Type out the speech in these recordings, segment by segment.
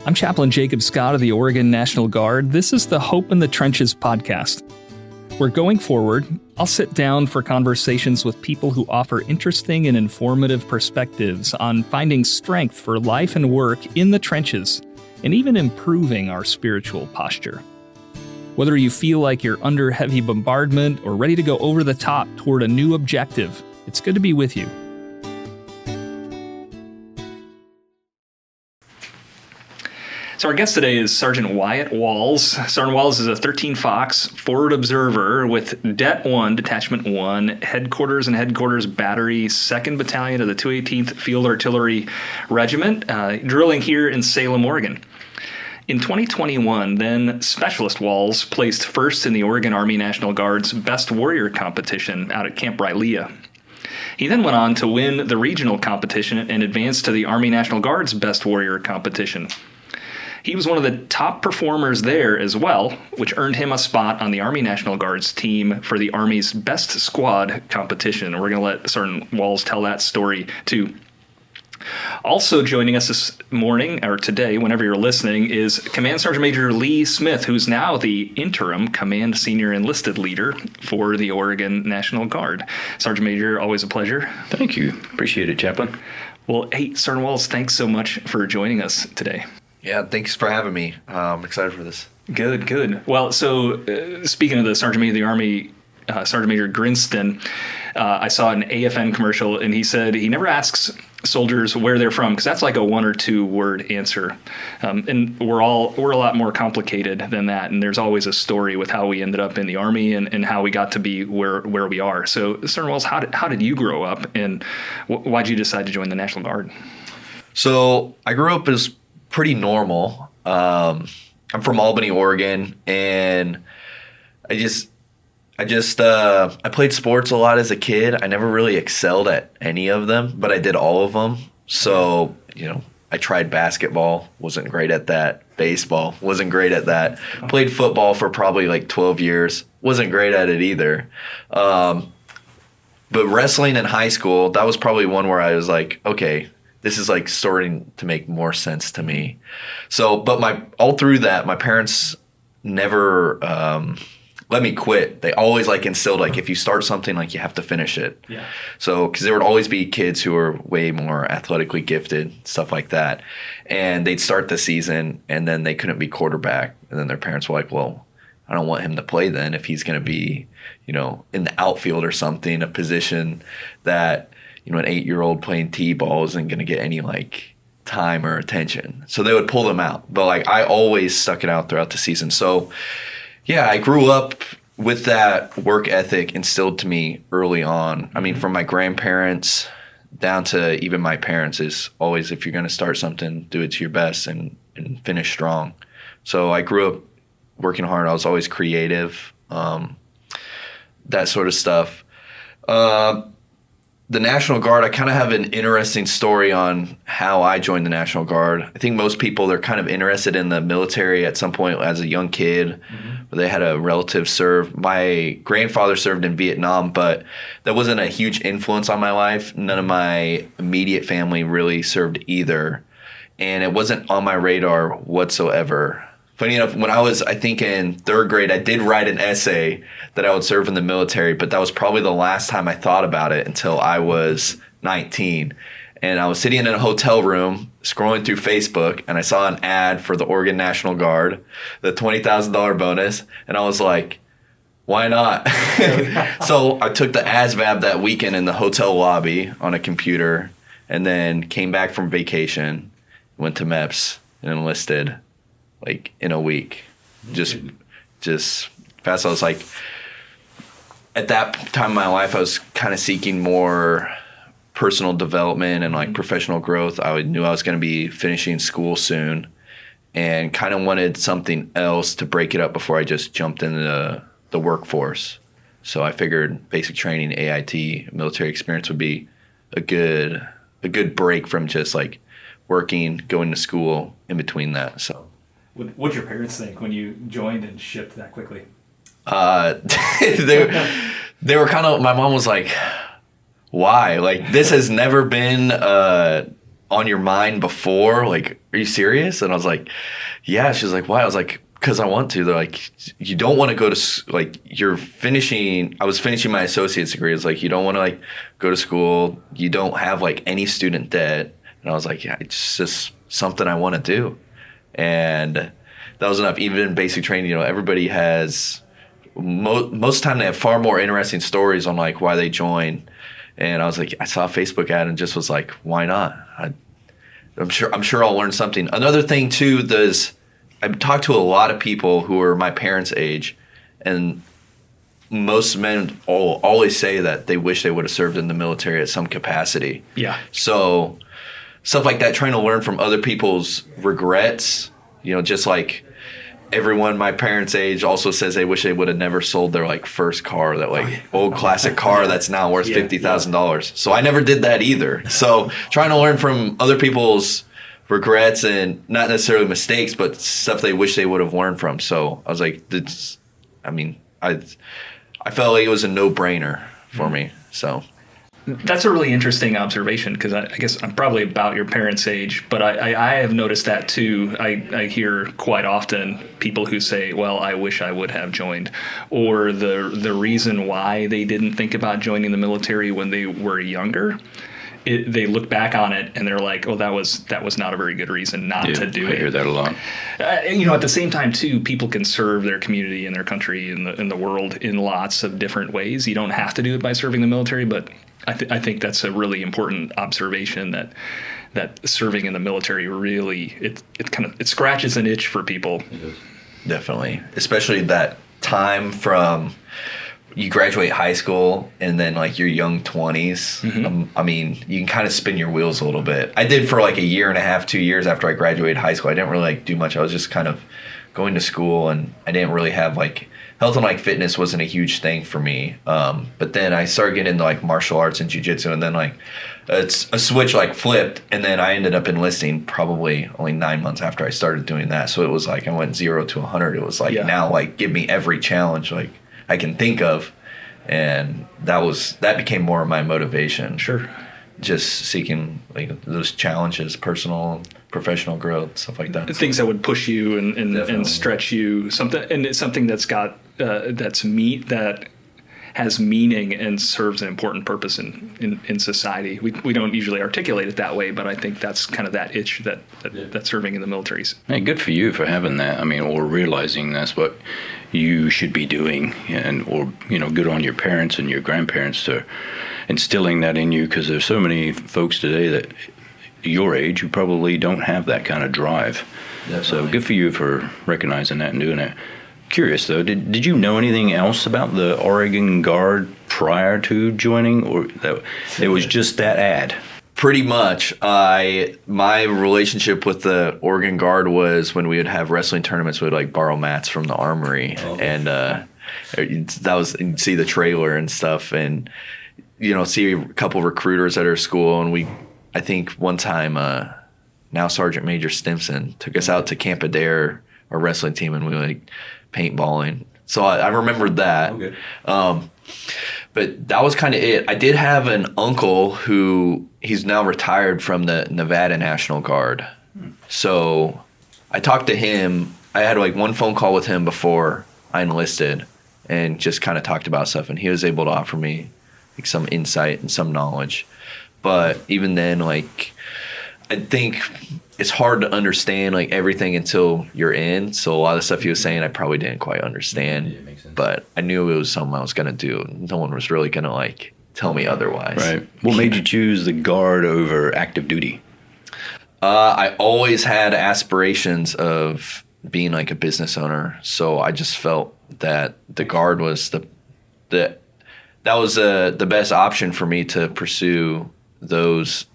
I'm Chaplain Jacob Scott of the Oregon National Guard. This is the Hope in the Trenches podcast. Where going forward, I'll sit down for conversations with people who offer interesting and informative perspectives on finding strength for life and work in the trenches, and even improving our spiritual posture. Whether you feel like you're under heavy bombardment or ready to go over the top toward a new objective, it's good to be with you. So our guest today is Sergeant Wyatt Walls. Sergeant Walls is a 13 Fox forward observer with Det 1, Detachment 1, Headquarters and Headquarters Battery, 2nd Battalion of the 218th Field Artillery Regiment, drilling here in Salem, Oregon. In 2021, then Specialist Walls placed first in the Oregon Army National Guard's Best Warrior competition out at Camp Rylea. He then went on to win the regional competition and advanced to the Army National Guard's Best Warrior competition. He was one of the top performers there as well, which earned him a spot on the Army National Guard's team for the Army's Best Squad competition. We're going to let Sergeant Walls tell that story too. Also joining us this morning, or today, whenever you're listening, is Command Sergeant Major Lee Smith, who's now the interim Command Senior Enlisted Leader for the Oregon National Guard. Sergeant Major, always a pleasure. Thank you. Appreciate it, Chaplain. Well, hey, Sergeant Walls, thanks so much for joining us today. Yeah, thanks for having me. I'm excited for this. Good. Well, so speaking of the Sergeant Major of the Army, Sergeant Major Grinston, I saw an AFN commercial, and he said he never asks soldiers where they're from because that's like a 1 or 2 word answer, and we're a lot more complicated than that. And there's always a story with how we ended up in the Army and how we got to be where we are. So, Sergeant Walls, how did you grow up, and why'd you decide to join the National Guard? So I grew up as pretty normal. I'm from Albany, Oregon, and I played sports a lot as a kid. I never really excelled at any of them, but I did all of them. So, I tried basketball, wasn't great at that. Baseball, wasn't great at that. Played football for probably like 12 years, wasn't great at it either. But wrestling in high school, that was probably one where I was like, okay, this is like starting to make more sense to me. So, but all through that, my parents never let me quit. They always instilled if you start something, you have to finish it. Yeah. So, because there would always be kids who were way more athletically gifted, stuff like that, and they'd start the season and then they couldn't be quarterback, and then their parents were like, well, I don't want him to play then if he's going to be, in the outfield or something, a position that an 8-year-old playing t-ball isn't going to get any time or attention. So they would pull them out. But I always stuck it out throughout the season. So yeah, I grew up with that work ethic instilled to me early on. I mean, from my grandparents down to even my parents is always, if you're going to start something, do it to your best and finish strong. So I grew up working hard. I was always creative, that sort of stuff. The National Guard, I kind of have an interesting story on how I joined the National Guard. I think most people, they're kind of interested in the military at some point as a young kid. Mm-hmm. They had a relative serve. My grandfather served in Vietnam, but that wasn't a huge influence on my life. None of my immediate family really served either, and it wasn't on my radar whatsoever. Funny enough, when I was, I think, in 3rd grade, I did write an essay that I would serve in the military, but that was probably the last time I thought about it until I was 19. And I was sitting in a hotel room, scrolling through Facebook, and I saw an ad for the Oregon National Guard, the $20,000 bonus, and I was like, why not? So I took the ASVAB that weekend in the hotel lobby on a computer, and then came back from vacation, went to MEPS, and enlisted in a week. Just fast. I was at that time in my life, I was kind of seeking more personal development and professional growth. I knew I was going to be finishing school soon and kind of wanted something else to break it up before I just jumped into the workforce. So I figured basic training, AIT, military experience would be a good break from just working, going to school in between that. So what'd your parents think when you joined and shipped that quickly? They were kind of, my mom was like, why? This has never been on your mind before? Like, are you serious? And I was like, yeah. She's like, why? I was like, because I want to. They're like, you don't want to go to, like, I was finishing my associate's degree. It's like, you don't want to, like, go to school. You don't have, like, any student debt. And I was like, yeah, it's just something I want to do. And that was enough. Even in basic training, everybody has, most of the time they have far more interesting stories on, like, why they join. And I was like, I saw a Facebook ad and just was like, why not? I'm sure I'll learn something. Another thing, too, I've talked to a lot of people who are my parents' age, and most men always say that they wish they would have served in the military at some capacity. Yeah. So stuff like that, trying to learn from other people's regrets, just like everyone my parents' age also says they wish they would have never sold their, like, first car, that, like, old classic car that's now worth $50,000. So I never did that either. So trying to learn from other people's regrets and not necessarily mistakes, but stuff they wish they would have learned from. So I was like, I felt like it was a no-brainer for me. So that's a really interesting observation, because I guess I'm probably about your parents' age, but I have noticed that too. I hear quite often people who say, well, I wish I would have joined, or the reason why they didn't think about joining the military when they were younger. They look back on it and they're like, oh, that was not a very good reason not to do it. I hear that a lot. At the same time, too, people can serve their community and their country and the world in lots of different ways. You don't have to do it by serving the military, but I think that's a really important observation, that serving in the military really it scratches an itch for people. Definitely, especially that time from you graduate high school and then, like, your young 20s. Mm-hmm. You can kind of spin your wheels a little bit. I did for like a year and a half, 2 years after I graduated high school. I didn't really, like, do much. I was just kind of going to school, and I didn't really have, like, health and, like, fitness wasn't a huge thing for me. But then I started getting into, like, martial arts and jiu-jitsu, and then, like, it's a switch, like, flipped, and then I ended up enlisting probably only 9 months after I started doing that. So it was like I went 0 to 100. It was like, now, like, give me every challenge, like, I can think of, and that became more of my motivation. Sure. Just seeking, like, those challenges, personal, professional growth, stuff like that. Things that would push you and stretch you, and it's something that's got that has meaning and serves an important purpose in society. We don't usually articulate it that way, but I think that's kind of that itch that serving in the military is. Hey, good for you for having that. Or realizing that's what you should be doing, or good on your parents and your grandparents for instilling that in you, because there's so many folks today that your age who probably don't have that kind of drive. Definitely. So good for you for recognizing that and doing it. Curious though, did you know anything else about the Oregon Guard prior to joining, or that it was just that ad? Pretty much. My relationship with the Oregon Guard was when we would have wrestling tournaments, we would, like, borrow mats from the armory, and you'd see the trailer and stuff, and see a couple recruiters at our school, and I think one time now Sergeant Major Stimson took us out to Camp Adair, our wrestling team, and we were, like, paintballing. So I remembered that. Okay. But that was kind of it. I did have an uncle who he's now retired from the Nevada National Guard. So I talked to him. I had, like, one phone call with him before I enlisted and just kind of talked about stuff. And he was able to offer me, like, some insight and some knowledge. But even then, like, I think it's hard to understand, like, everything until you're in. So a lot of the stuff he was saying, I probably didn't quite understand. Yeah, makes sense. But I knew it was something I was going to do. No one was really going to, like, tell me otherwise. Right. What made you choose the Guard over active duty? I always had aspirations of being, like, a business owner. So I just felt that the Guard was the best option for me to pursue those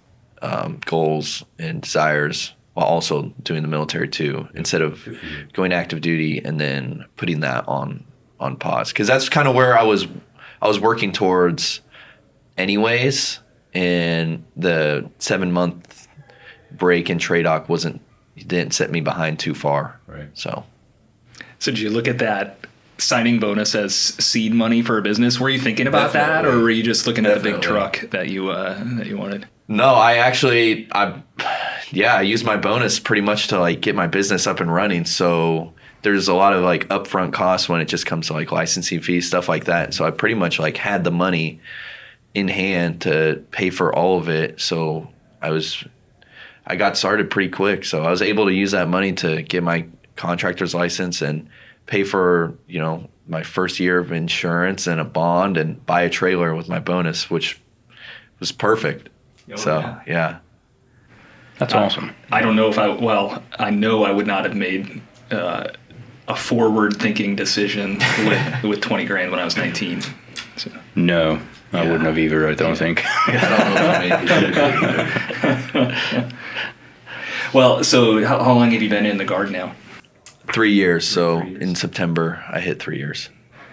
goals and desires while also doing the military too, instead of going active duty and then putting that on pause, because that's kind of where I was working towards anyways, and the 7-month break in TRADOC didn't set me behind too far. Right. So did you look at that signing bonus as seed money for a business? Were you thinking about that, or were you just looking at the big truck that you wanted? No, I I used my bonus pretty much to like get my business up and running. So there's a lot of like upfront costs when it just comes to like licensing fees, stuff like that. So I pretty much like had the money in hand to pay for all of it. So I got started pretty quick. So I was able to use that money to get my contractor's license and pay for, my first year of insurance and a bond and buy a trailer with my bonus, which was perfect. Yeah. That's awesome. I don't know if I know I would not have made a forward-thinking decision with 20 grand when I was 19. So. No, I wouldn't have either, I don't think. I don't know if I made it. Well, so how long have you been in the Guard now? 3 years. So in September, I hit 3 years.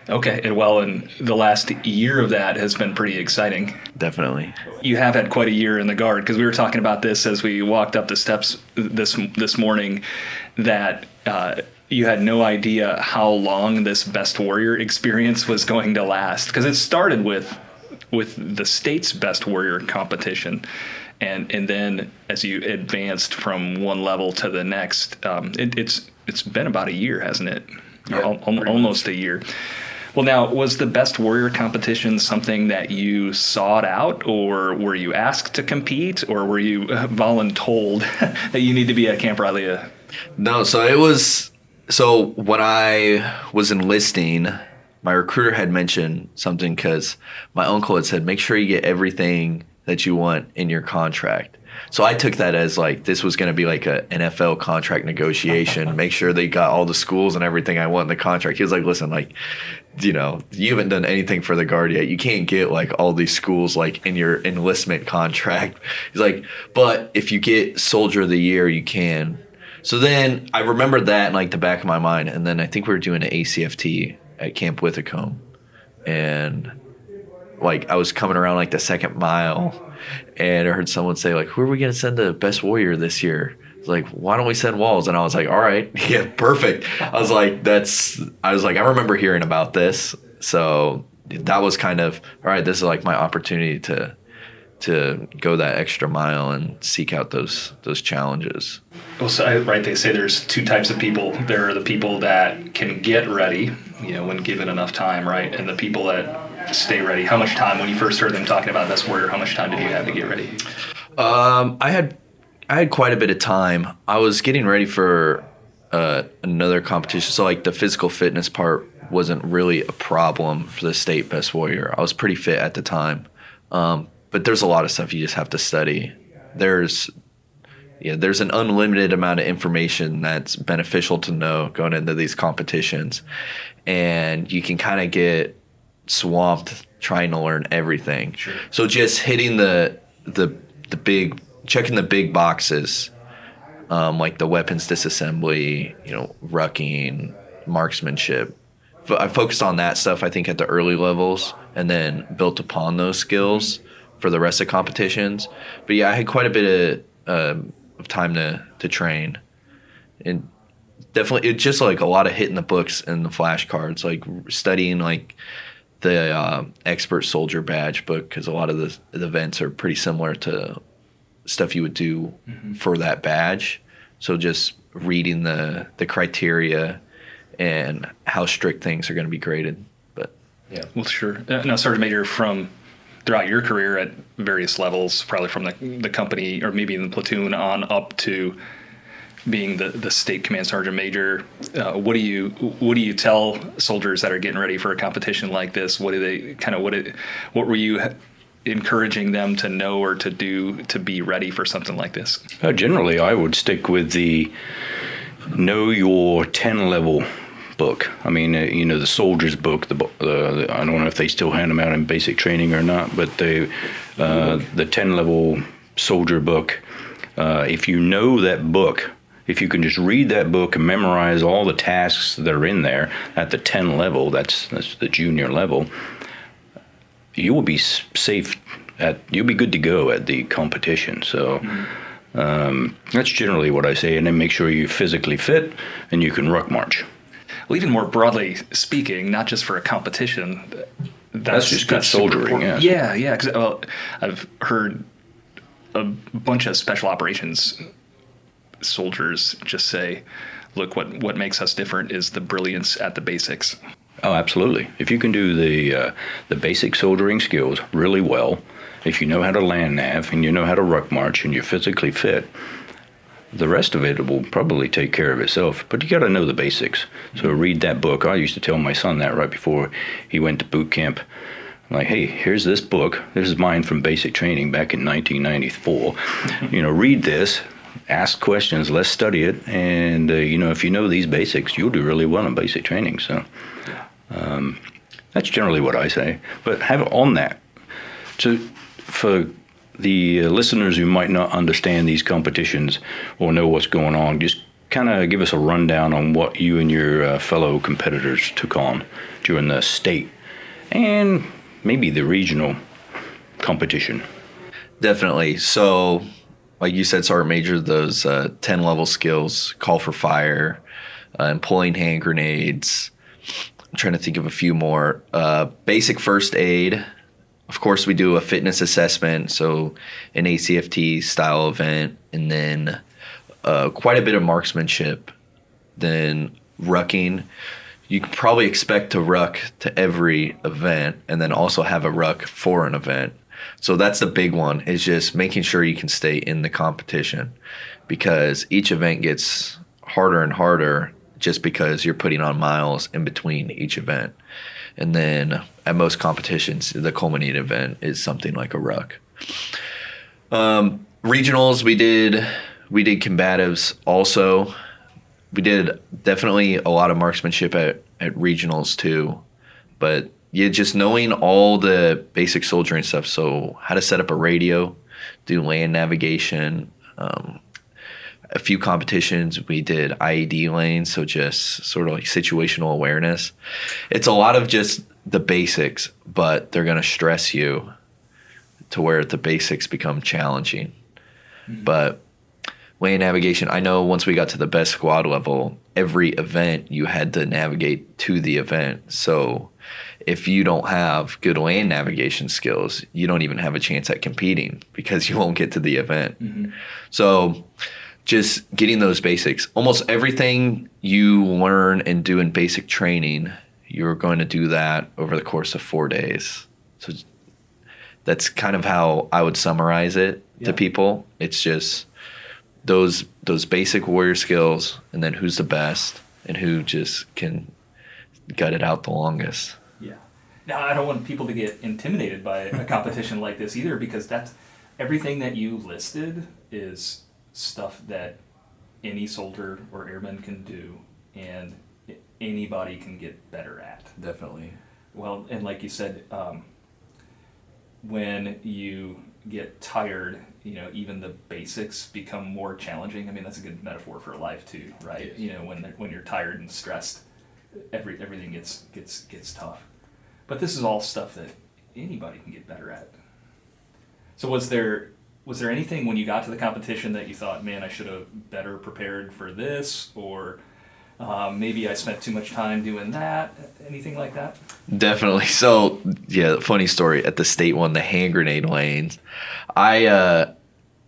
Okay. And the last year of that has been pretty exciting. Definitely. You have had quite a year in the Guard, because we were talking about this as we walked up the steps this morning, that you had no idea how long this Best Warrior experience was going to last, because it started with the state's Best Warrior competition. And then as you advanced from one level to the next, it's been about a year, hasn't it? Yeah, almost a year. Well, now, was the Best Warrior competition something that you sought out, or were you asked to compete, or were you voluntold that you need to be at Camp Riley? No, so when I was enlisting, my recruiter had mentioned something, because my uncle had said, make sure you get everything that you want in your contract. So I took that as like this was going to be like a NFL contract negotiation. Make sure they got all the schools and everything I want in the contract. He was like, listen, like, you haven't done anything for the Guard yet. You can't get like all these schools like in your enlistment contract. He's like, but if you get Soldier of the Year, you can. So then I remembered that in like the back of my mind. And then I think we were doing an ACFT at Camp Withacombe. And like I was coming around like the second mile, and I heard someone say like, who are we going to send the Best Warrior this year? It's like, why don't we send Walls? And I was like, all right, yeah, perfect. I was like, I remember hearing about this. So that was kind of, all right, this is like my opportunity to go that extra mile and seek out those challenges. Well, so, right, they say there's two types of people. There are the people that can get ready, when given enough time, right? And the people that stay ready. How much time, when you first heard them talking about Best Warrior, how much time did you have to get ready? I had quite a bit of time. I was getting ready for another competition, so like the physical fitness part wasn't really a problem for the state Best Warrior. I was pretty fit at the time, but there's a lot of stuff you just have to study. There's an unlimited amount of information that's beneficial to know going into these competitions, and you can kind of get swamped trying to learn everything. Sure. So just hitting the big, checking the big boxes, like the weapons disassembly, rucking, marksmanship. I focused on that stuff, I think, at the early levels, and then built upon those skills for the rest of competitions. But yeah, I had quite a bit of time to train, and definitely it's just like a lot of hitting the books and the flashcards, like studying like the expert soldier badge book, because a lot of the events are pretty similar to stuff you would do for that badge. So just reading the criteria and how strict things are going to be graded. But yeah, well, sure. Now, Sergeant Major, from throughout your career at various levels, probably from the company or maybe in the platoon on up to being the state command sergeant major, what do you tell soldiers that are getting ready for a competition like this? What were you encouraging them to know or to do to be ready for something like this? Generally, I would stick with the Know Your 10 level book. I mean, the soldier's book. I don't know if they still hand them out in basic training or not, but the 10 level soldier book. If you know that book, if you can just read that book and memorize all the tasks that are in there at the 10 level, that's the junior level, you will be safe you'll be good to go at the competition. So that's generally what I say. And then make sure you're physically fit and you can ruck march. Well, even more broadly speaking, not just for a competition, that's just good soldiering. Yeah. Because I've heard a bunch of special operations soldiers just say, look, what makes us different is the brilliance at the basics. Oh, absolutely. If you can do the basic soldiering skills really well, if you know how to land nav and you know how to ruck march and you're physically fit, the rest of it will probably take care of itself. But you got to know the basics. So read that book. I used to tell my son that right before he went to boot camp. Like, hey, here's this book. This is mine from basic training back in 1994. Read this. Ask questions, let's study it, and if you know these basics, you'll do really well in basic training. So that's generally what I say. But have it on that. So for the listeners who might not understand these competitions or know what's going on, just kind of give us a rundown on what you and your fellow competitors took on during the state and maybe the regional competition. Definitely. So, like you said, Sergeant Major, those 10 level skills, call for fire, and pulling hand grenades. I'm trying to think of a few more. Basic first aid. Of course, we do a fitness assessment, so an ACFT style event, and then quite a bit of marksmanship. Then rucking. You can probably expect to ruck to every event and then also have a ruck for an event. So that's the big one, is just making sure you can stay in the competition, because each event gets harder and harder just because you're putting on miles in between each event. And then at most competitions, the culminating event is something like a ruck. Regionals, we did combatives also. We did definitely a lot of marksmanship at regionals too, but yeah, just knowing all the basic soldiering stuff. So how to set up a radio, do land navigation. A few competitions we did IED lanes, so just sort of like situational awareness. It's a lot of just the basics, but they're going to stress you to where the basics become challenging. Mm-hmm. But land navigation, I know once we got to the best squad level, every event you had to navigate to the event. So if you don't have good land navigation skills, you don't even have a chance at competing because you won't get to the event. Mm-hmm. So just getting those basics. Almost everything you learn and do in basic training, you're going to do that over the course of 4 days. So that's kind of how I would summarize it to people. It's just those basic warrior skills, and then who's the best and who just can gut it out the longest. Yeah. Now, I don't want people to get intimidated by a competition like this either, because that's everything that you listed is stuff that any soldier or airman can do and anybody can get better at. Definitely. Well, and like you said, when you get tired, even the basics become more challenging. I mean, that's a good metaphor for life too, right? Yes. When you're tired and stressed, everything gets tough. But this is all stuff that anybody can get better at. So was there anything when you got to the competition that you thought, man, I should have better prepared for this, or maybe I spent too much time doing that? Anything like that? Definitely. So, yeah, funny story. At the state one, the hand grenade lanes,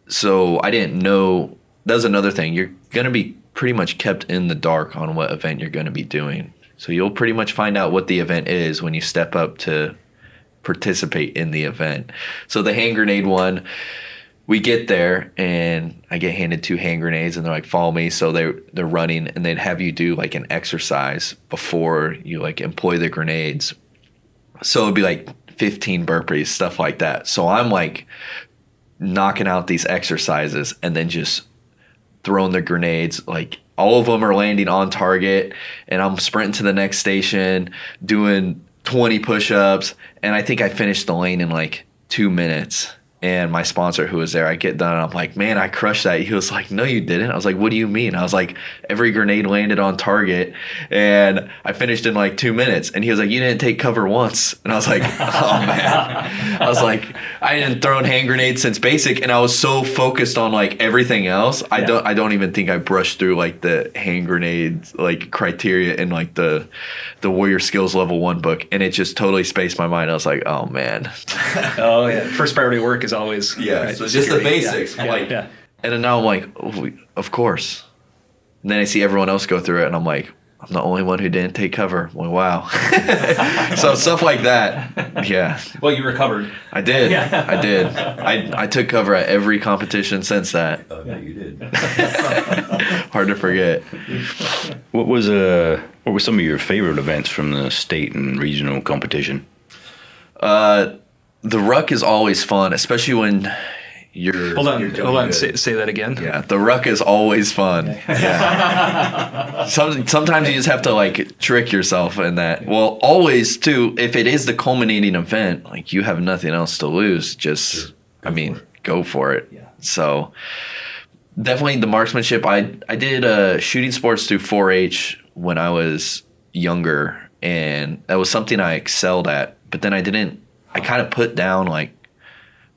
so I didn't know. That was another thing. You're going to be pretty much kept in the dark on what event you're going to be doing. So you'll pretty much find out what the event is when you step up to participate in the event. So the hand grenade one, we get there and I get handed 2 hand grenades and they're like, follow me. So they're running, and they'd have you do like an exercise before you like employ the grenades. So it'd be like 15 burpees, stuff like that. So I'm like knocking out these exercises and then just throwing the grenades. Like all of them are landing on target, and I'm sprinting to the next station doing 20 push-ups. And I think I finished the lane in like 2 minutes. And my sponsor who was there, I get done and I'm like, man, I crushed that. He was like, no, you didn't. I was like, what do you mean? I was like, every grenade landed on target and I finished in like 2 minutes. And he was like, you didn't take cover once. And I was like, oh man. I was like, I hadn't thrown hand grenades since basic, and I was so focused on like everything else. Yeah. I don't even think I brushed through like the hand grenades like criteria in like the Warrior Skills Level 1 book, and it just totally spaced my mind. I was like, oh man. Oh yeah. First priority work is always right, so just the basics. Yeah. And then now I'm like, oh, of course. And then I see everyone else go through it, and I'm like, I'm the only one who didn't take cover. I'm like, wow. So stuff like that. Yeah. Well, you recovered. I did. Yeah. I did. I took cover at every competition since that. Oh, yeah, you did. Hard to forget. What were some of your favorite events from the state and regional competition? The ruck is always fun, especially when you're... Hold on. Say that again. Yeah, the ruck is always fun. Yeah. Sometimes you just have to like trick yourself in that. Well, always too, if it is the culminating event, like you have nothing else to lose. Just, go for it. Yeah. So definitely the marksmanship. I did shooting sports through 4-H when I was younger, and that was something I excelled at. But then I kind of put down like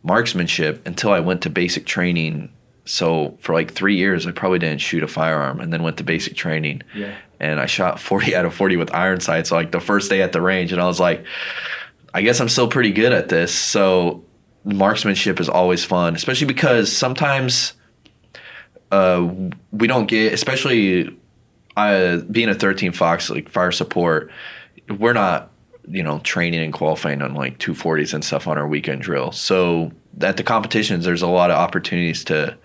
marksmanship until I went to basic training. So for like 3 years, I probably didn't shoot a firearm, and then went to basic training. Yeah. And I shot 40 out of 40 with iron sights like the first day at the range. And I was like, I guess I'm still pretty good at this. So marksmanship is always fun, especially because sometimes we don't get, especially being a 13 Fox, like fire support, we're not, training and qualifying on like 240s and stuff on our weekend drill. So at the competitions, there's a lot of opportunities to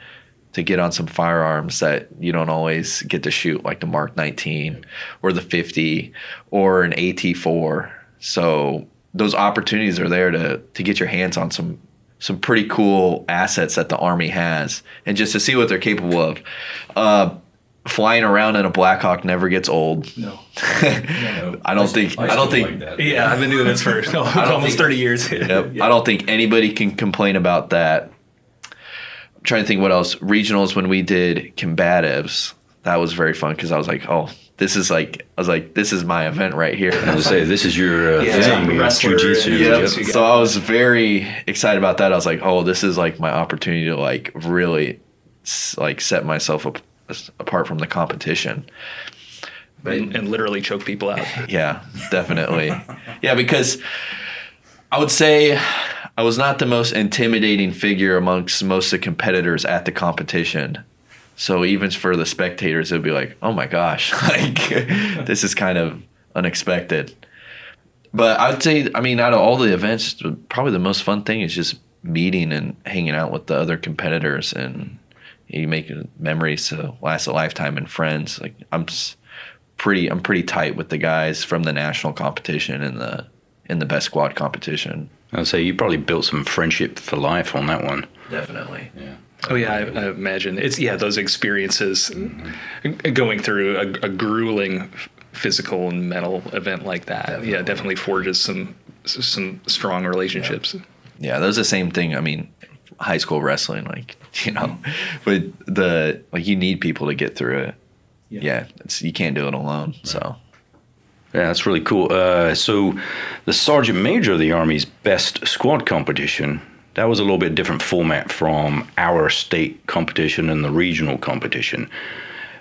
get on some firearms that you don't always get to shoot, like the Mark 19 or the 50 or an AT4. So those opportunities are there to get your hands on some pretty cool assets that the Army has, and just to see what they're capable of. Flying around in a Blackhawk never gets old. No. I don't think. Like that. Yeah, I've been doing this for almost 30 years. Yep. Yeah. I don't think anybody can complain about that. I'm trying to think what else. Regionals, when we did combatives, that was very fun because I was like, this is my event right here. I was say, this is your thing, wrestler. Jiu-jitsu. Yeah. So I was very excited about that. I was like, this is like my opportunity to like really like set myself apart from the competition. And literally choke people out. Yeah, definitely. Yeah, because I would say I was not the most intimidating figure amongst most of the competitors at the competition. So even for the spectators, it'd be like, oh my gosh, like this is kind of unexpected. But I would say, out of all the events, probably the most fun thing is just meeting and hanging out with the other competitors, and you make memories to last a lifetime and friends. Like I'm pretty tight with the guys from the national competition and in the best squad competition. I'd say you probably built some friendship for life on that one. Definitely. Yeah. Oh yeah, I imagine it's those experiences, going through a grueling physical and mental event like that. Definitely. Yeah, definitely forges some strong relationships. Yeah, that was the same thing. High school wrestling, but you need people to get through it. Yeah, you can't do it alone. Right. So. Yeah, that's really cool. So the Sergeant Major of the Army's Best Squad competition, that was a little bit different format from our state competition and the regional competition.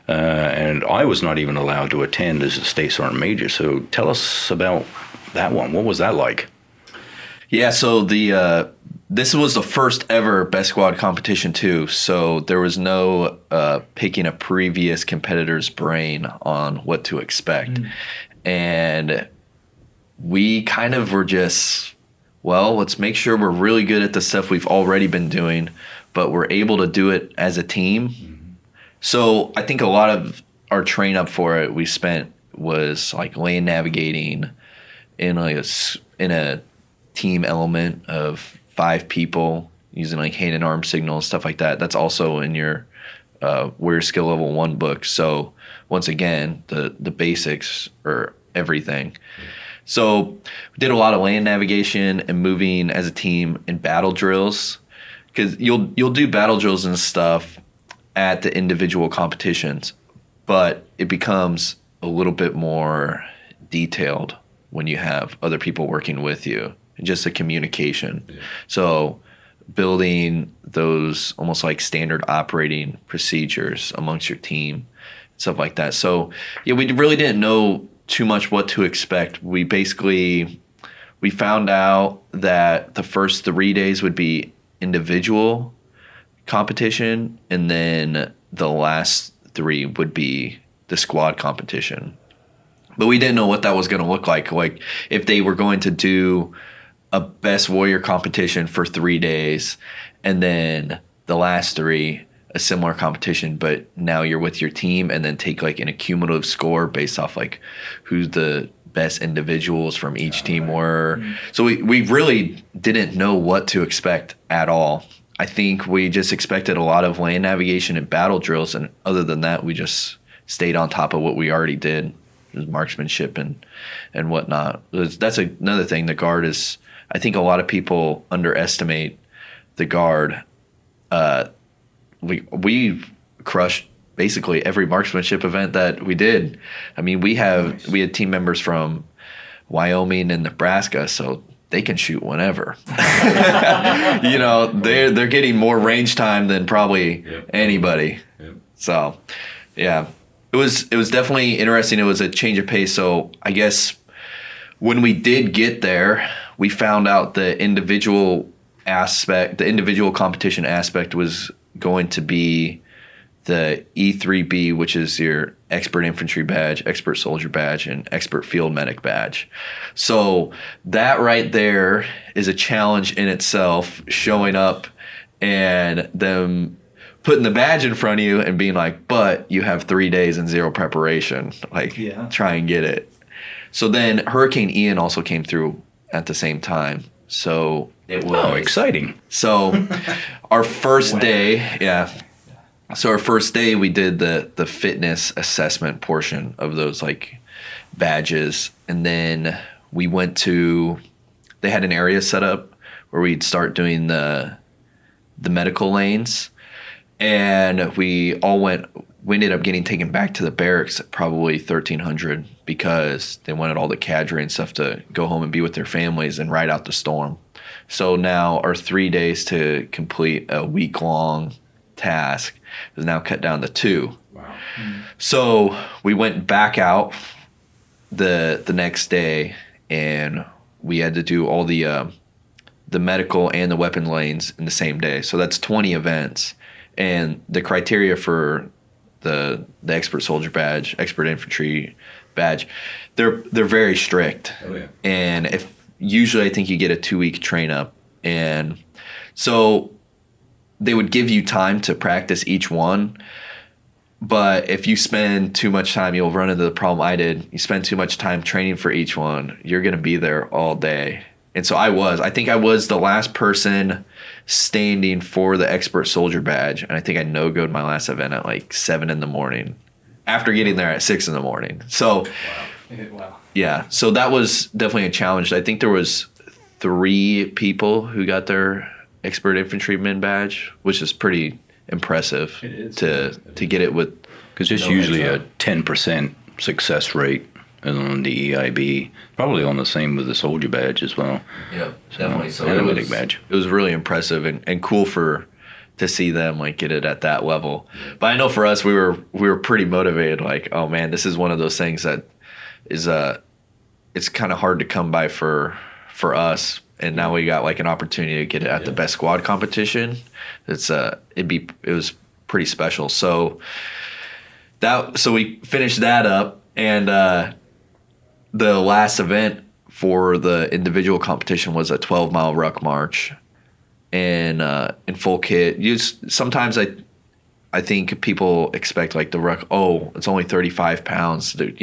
And I was not even allowed to attend as a State Sergeant Major. So tell us about that one. What was that like? Yeah, so this was the first ever Best Squad competition too. So there was no picking a previous competitor's brain on what to expect. And we kind of were just, let's make sure we're really good at the stuff we've already been doing, but we're able to do it as a team. Mm-hmm. So I think a lot of our train up for it we spent was like land navigating in a team element of 5 people using like hand and arm signals, stuff like that. That's also in your Warrior Skill Level 1 book. So once again, the basics are everything. So we did a lot of land navigation and moving as a team in battle drills, because you'll do battle drills and stuff at the individual competitions, but it becomes a little bit more detailed when you have other people working with you, and just the communication. Yeah. So building those almost like standard operating procedures amongst your team, stuff like that. So yeah, we really didn't know too much what to expect. We found out that the first 3 days would be individual competition, and then the last 3 would be the squad competition. But we didn't know what that was going to look like. Like if they were going to do a best warrior competition for 3 days, and then the last 3 a similar competition, but now you're with your team, and then take like an accumulative score based off like who the best individuals from each team were. Mm-hmm. So we really didn't know what to expect at all. I think we just expected a lot of land navigation and battle drills, and other than that, we just stayed on top of what we already did, marksmanship and whatnot. That's another thing. The Guard is, I think a lot of people underestimate the Guard. We crushed basically every marksmanship event that we did. I mean, we had team members from Wyoming and Nebraska, so they can shoot whenever. They're getting more range time than probably anybody. Yep. So, yeah, it was definitely interesting. It was a change of pace. So I guess when we did get there, we found out the individual competition aspect was going to be the E3B, which is your expert infantry badge, expert soldier badge, and expert field medic badge. So that right there is a challenge in itself, showing up and them putting the badge in front of you and being like, but you have 3 days and 0 preparation. Try and get it. So then Hurricane Ian also came through at the same time. So it was exciting. So our first day, So our first day we did the fitness assessment portion of those like badges, and then we went to, they had an area set up where we'd start doing the medical lanes, and we ended up getting taken back to the barracks at probably 1300 because they wanted all the cadre and stuff to go home and be with their families and ride out the storm. So now our 3 days to complete a week-long task is now cut down to 2. Wow. Mm-hmm. So we went back out the next day, and we had to do all the medical and the weapon lanes in the same day. So that's 20 events, and the criteria for the expert soldier badge, expert infantry badge, they're very strict. Oh, yeah. And usually I think you get a 2-week train up, and so they would give you time to practice each one, but if you spend too much time, you'll run into the problem I did. You spend too much time training for each one, you're going to be there all day. And so I think I was the last person standing for the expert soldier badge, and I think I no-go'd my last event at like 7 in the morning after getting there at 6 in the morning. So, wow. Yeah, so that was definitely a challenge. I think there was 3 people who got their expert infantryman badge, which is pretty impressive to get it with, because it's usually a 10% success rate on the EIB, probably on the same with the soldier badge as well. Yeah, definitely. So and a medic badge. It was really impressive and cool to see them like get it at that level. But I know for us, we were pretty motivated. Like, oh man, this is one of those things that is it's kind of hard to come by for us. And now we got like an opportunity to get it at the best squad competition. It was pretty special. So we finished that up, and the last event for the individual competition was a 12-mile ruck march, and in full kit. Sometimes I think people expect like the ruck. Oh, it's only 35 pounds. We're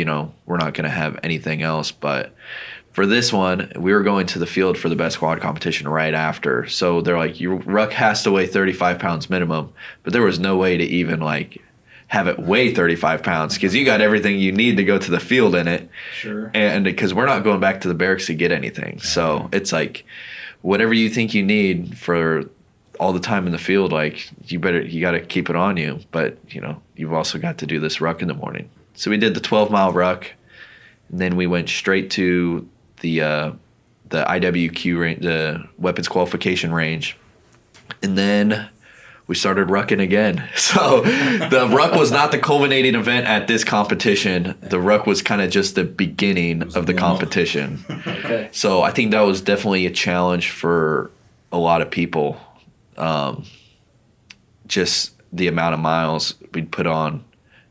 not going to have anything else, but for this one, we were going to the field for the best squad competition right after. So they're like, your ruck has to weigh 35 pounds minimum. But there was no way to even like have it weigh 35 pounds because you got everything you need to go to the field in it. Sure. And because we're not going back to the barracks to get anything. So it's like whatever you think you need for all the time in the field, like you got to keep it on you. But, you've also got to do this ruck in the morning. So we did the 12-mile ruck, and then we went straight to the IWQ range, the weapons qualification range, and then we started rucking again. So the ruck was not the culminating event at this competition. The ruck was kind of just the beginning of the competition. Okay. So I think that was definitely a challenge for a lot of people. just the amount of miles we'd put on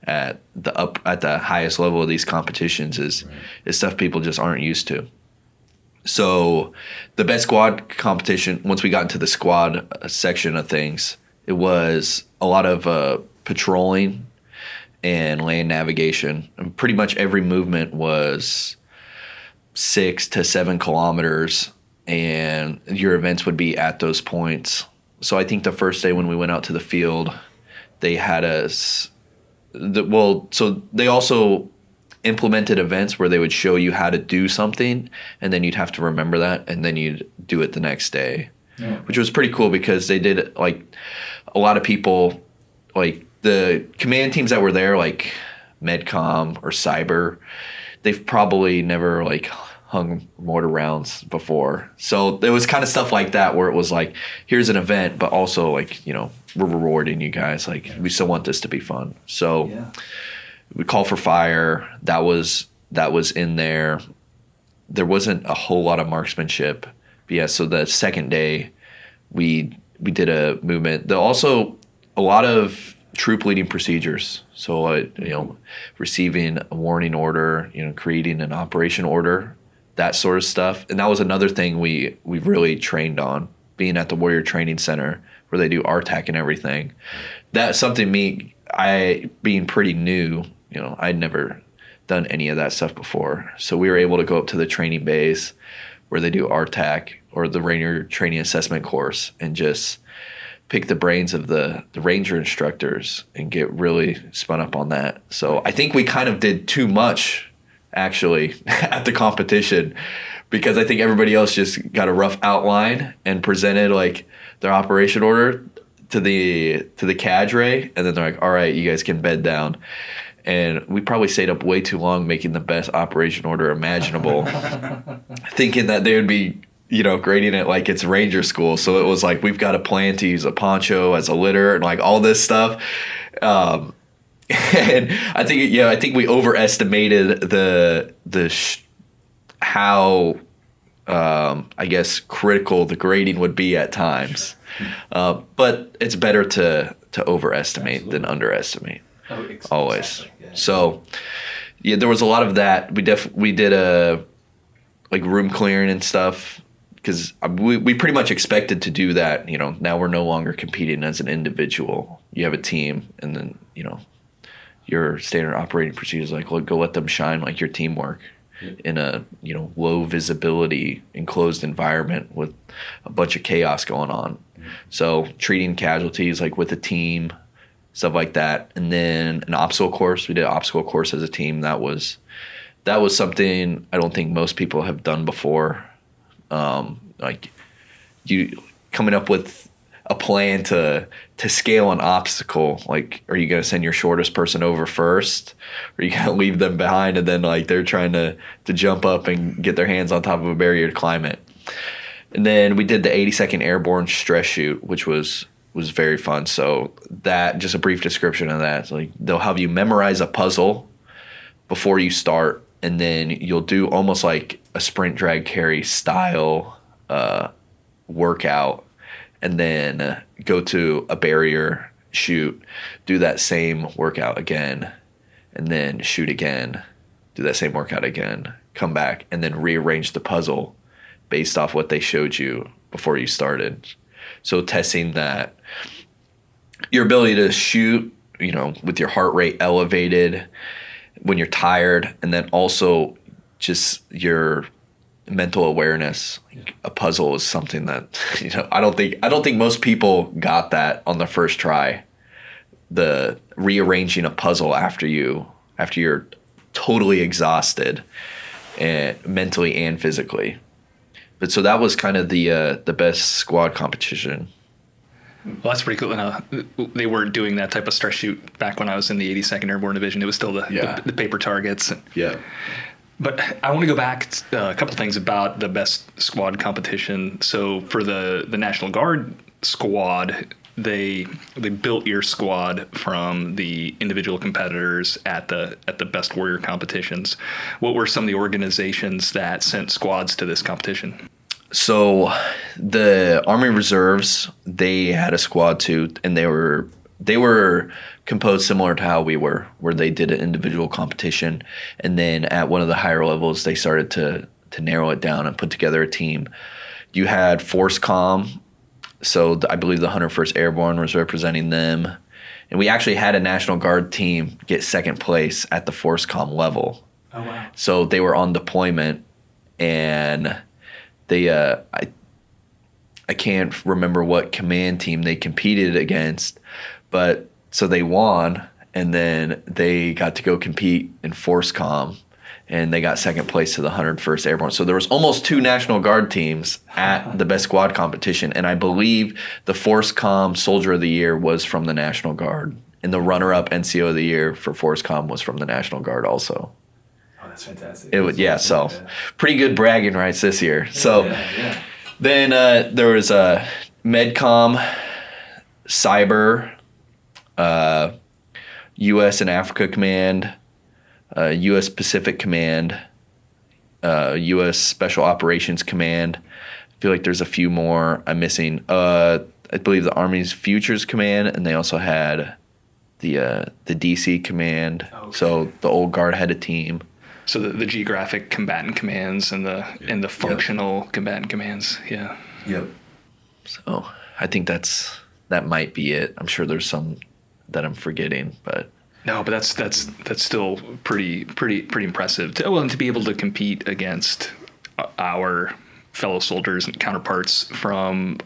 at the highest level of these competitions is stuff people just aren't used to. So the best squad competition, once we got into the squad section of things, it was a lot of patrolling and land navigation. And pretty much every movement was 6 to 7 kilometers, and your events would be at those points. So I think the first day when we went out to the field, they had us. So they also implemented events where they would show you how to do something, and then you'd have to remember that, and then you'd do it the next day, which was pretty cool because they did, like, a lot of people, like the command teams that were there, like Medcom or Cyber, they've probably never like hung mortar rounds before. So there was kind of stuff like that where it was like, here's an event, but also like, you know, we're rewarding you guys. Like, we still want this to be fun. So we call for fire. That was in there. There wasn't a whole lot of marksmanship. But yeah, so the second day we did a movement. There also a lot of troop leading procedures. So, you know, receiving a warning order, you know, creating an operation order, that sort of stuff. And that was another thing we really trained on, being at the Warrior Training Center where they do RTAC and everything. That's something being pretty new, you know, I'd never done any of that stuff before. So we were able to go up to the training base where they do RTAC or the Ranger Training Assessment course and just pick the brains of the Ranger instructors and get really spun up on that. So I think we kind of did too much, actually, at the competition, because I think everybody else just got a rough outline and presented like their operation order to the cadre, and then they're like, all right, you guys can bed down. And we probably stayed up way too long making the best operation order imaginable, thinking that they would be, you know, grading it like it's Ranger school. So it was like, we've got a plan to use a poncho as a litter and like all this stuff. And I think we overestimated how I guess critical the grading would be at times. But it's better to overestimate than underestimate. Always. Yeah. So yeah, there was a lot of that. We did a like room clearing and stuff, because we pretty much expected to do that. You know, now we're no longer competing as an individual. You have a team, and then, you know, your standard operating procedures like, go let them shine, like your teamwork in a, you know, low visibility enclosed environment with a bunch of chaos going on. So treating casualties like with a team, stuff like that. And then an obstacle course. We did an obstacle course as a team. That was something I don't think most people have done before. Like, you coming up with a plan to scale an obstacle. Like, are you going to send your shortest person over first? Or are you going to leave them behind and then like they're trying to jump up and get their hands on top of a barrier to climb it? And then we did the 82nd Airborne Stress Shoot, which was very fun. So that, just a brief description of that. So like, they'll have you memorize a puzzle before you start, and then you'll do almost like a sprint, drag, carry style workout, and then go to a barrier, shoot, do that same workout again, and then shoot again, do that same workout again, come back, and then rearrange the puzzle based off what they showed you before you started. So testing that your ability to shoot, you know, with your heart rate elevated when you're tired, and then also just your mental awareness. Like, a puzzle is something that, you know, I don't think most people got that on the first try. The rearranging a puzzle after you're totally exhausted, and mentally and physically. But so that was kind of the best squad competition. Well, that's pretty cool. They weren't doing that type of stress shoot back when I was in the 82nd Airborne Division. It was still the paper targets. Yeah. But I want to go back to a couple things about the best squad competition. So for the National Guard squad, they built your squad from the individual competitors at the Best Warrior competitions. What were some of the organizations that sent squads to this competition? So the Army Reserves, they had a squad too, and they were they were composed similar to how we were, where they did an individual competition, and then at one of the higher levels, they started to narrow it down and put together a team. You had Force Com, so I believe the 101st Airborne was representing them, and we actually had a National Guard team get second place at the Force Com level. Oh wow! So they were on deployment, and they I can't remember what command team they competed against, but so they won, and then they got to go compete in Force Com, and they got second place to the 101st Airborne. So there was almost 2 National Guard teams at the best squad competition, and I believe the Force Com Soldier of the Year was from the National Guard, and the runner-up NCO of the Year for Force Com was from the National Guard also. Oh, that's fantastic. It was, yeah, so pretty good bragging rights this year. So Yeah. then there was Medcom, Cyber, U.S. and Africa Command, U.S. Pacific Command, U.S. Special Operations Command. I feel like there's a few more I'm missing. I believe the Army's Futures Command, and they also had the DC Command. Okay. So the old Guard had a team. So the geographic combatant commands and the functional combatant commands. Yeah. Yep. So I think that might be it. I'm sure there's some that I'm forgetting, but. No, but that's still pretty impressive. To be able to compete against our fellow soldiers and counterparts from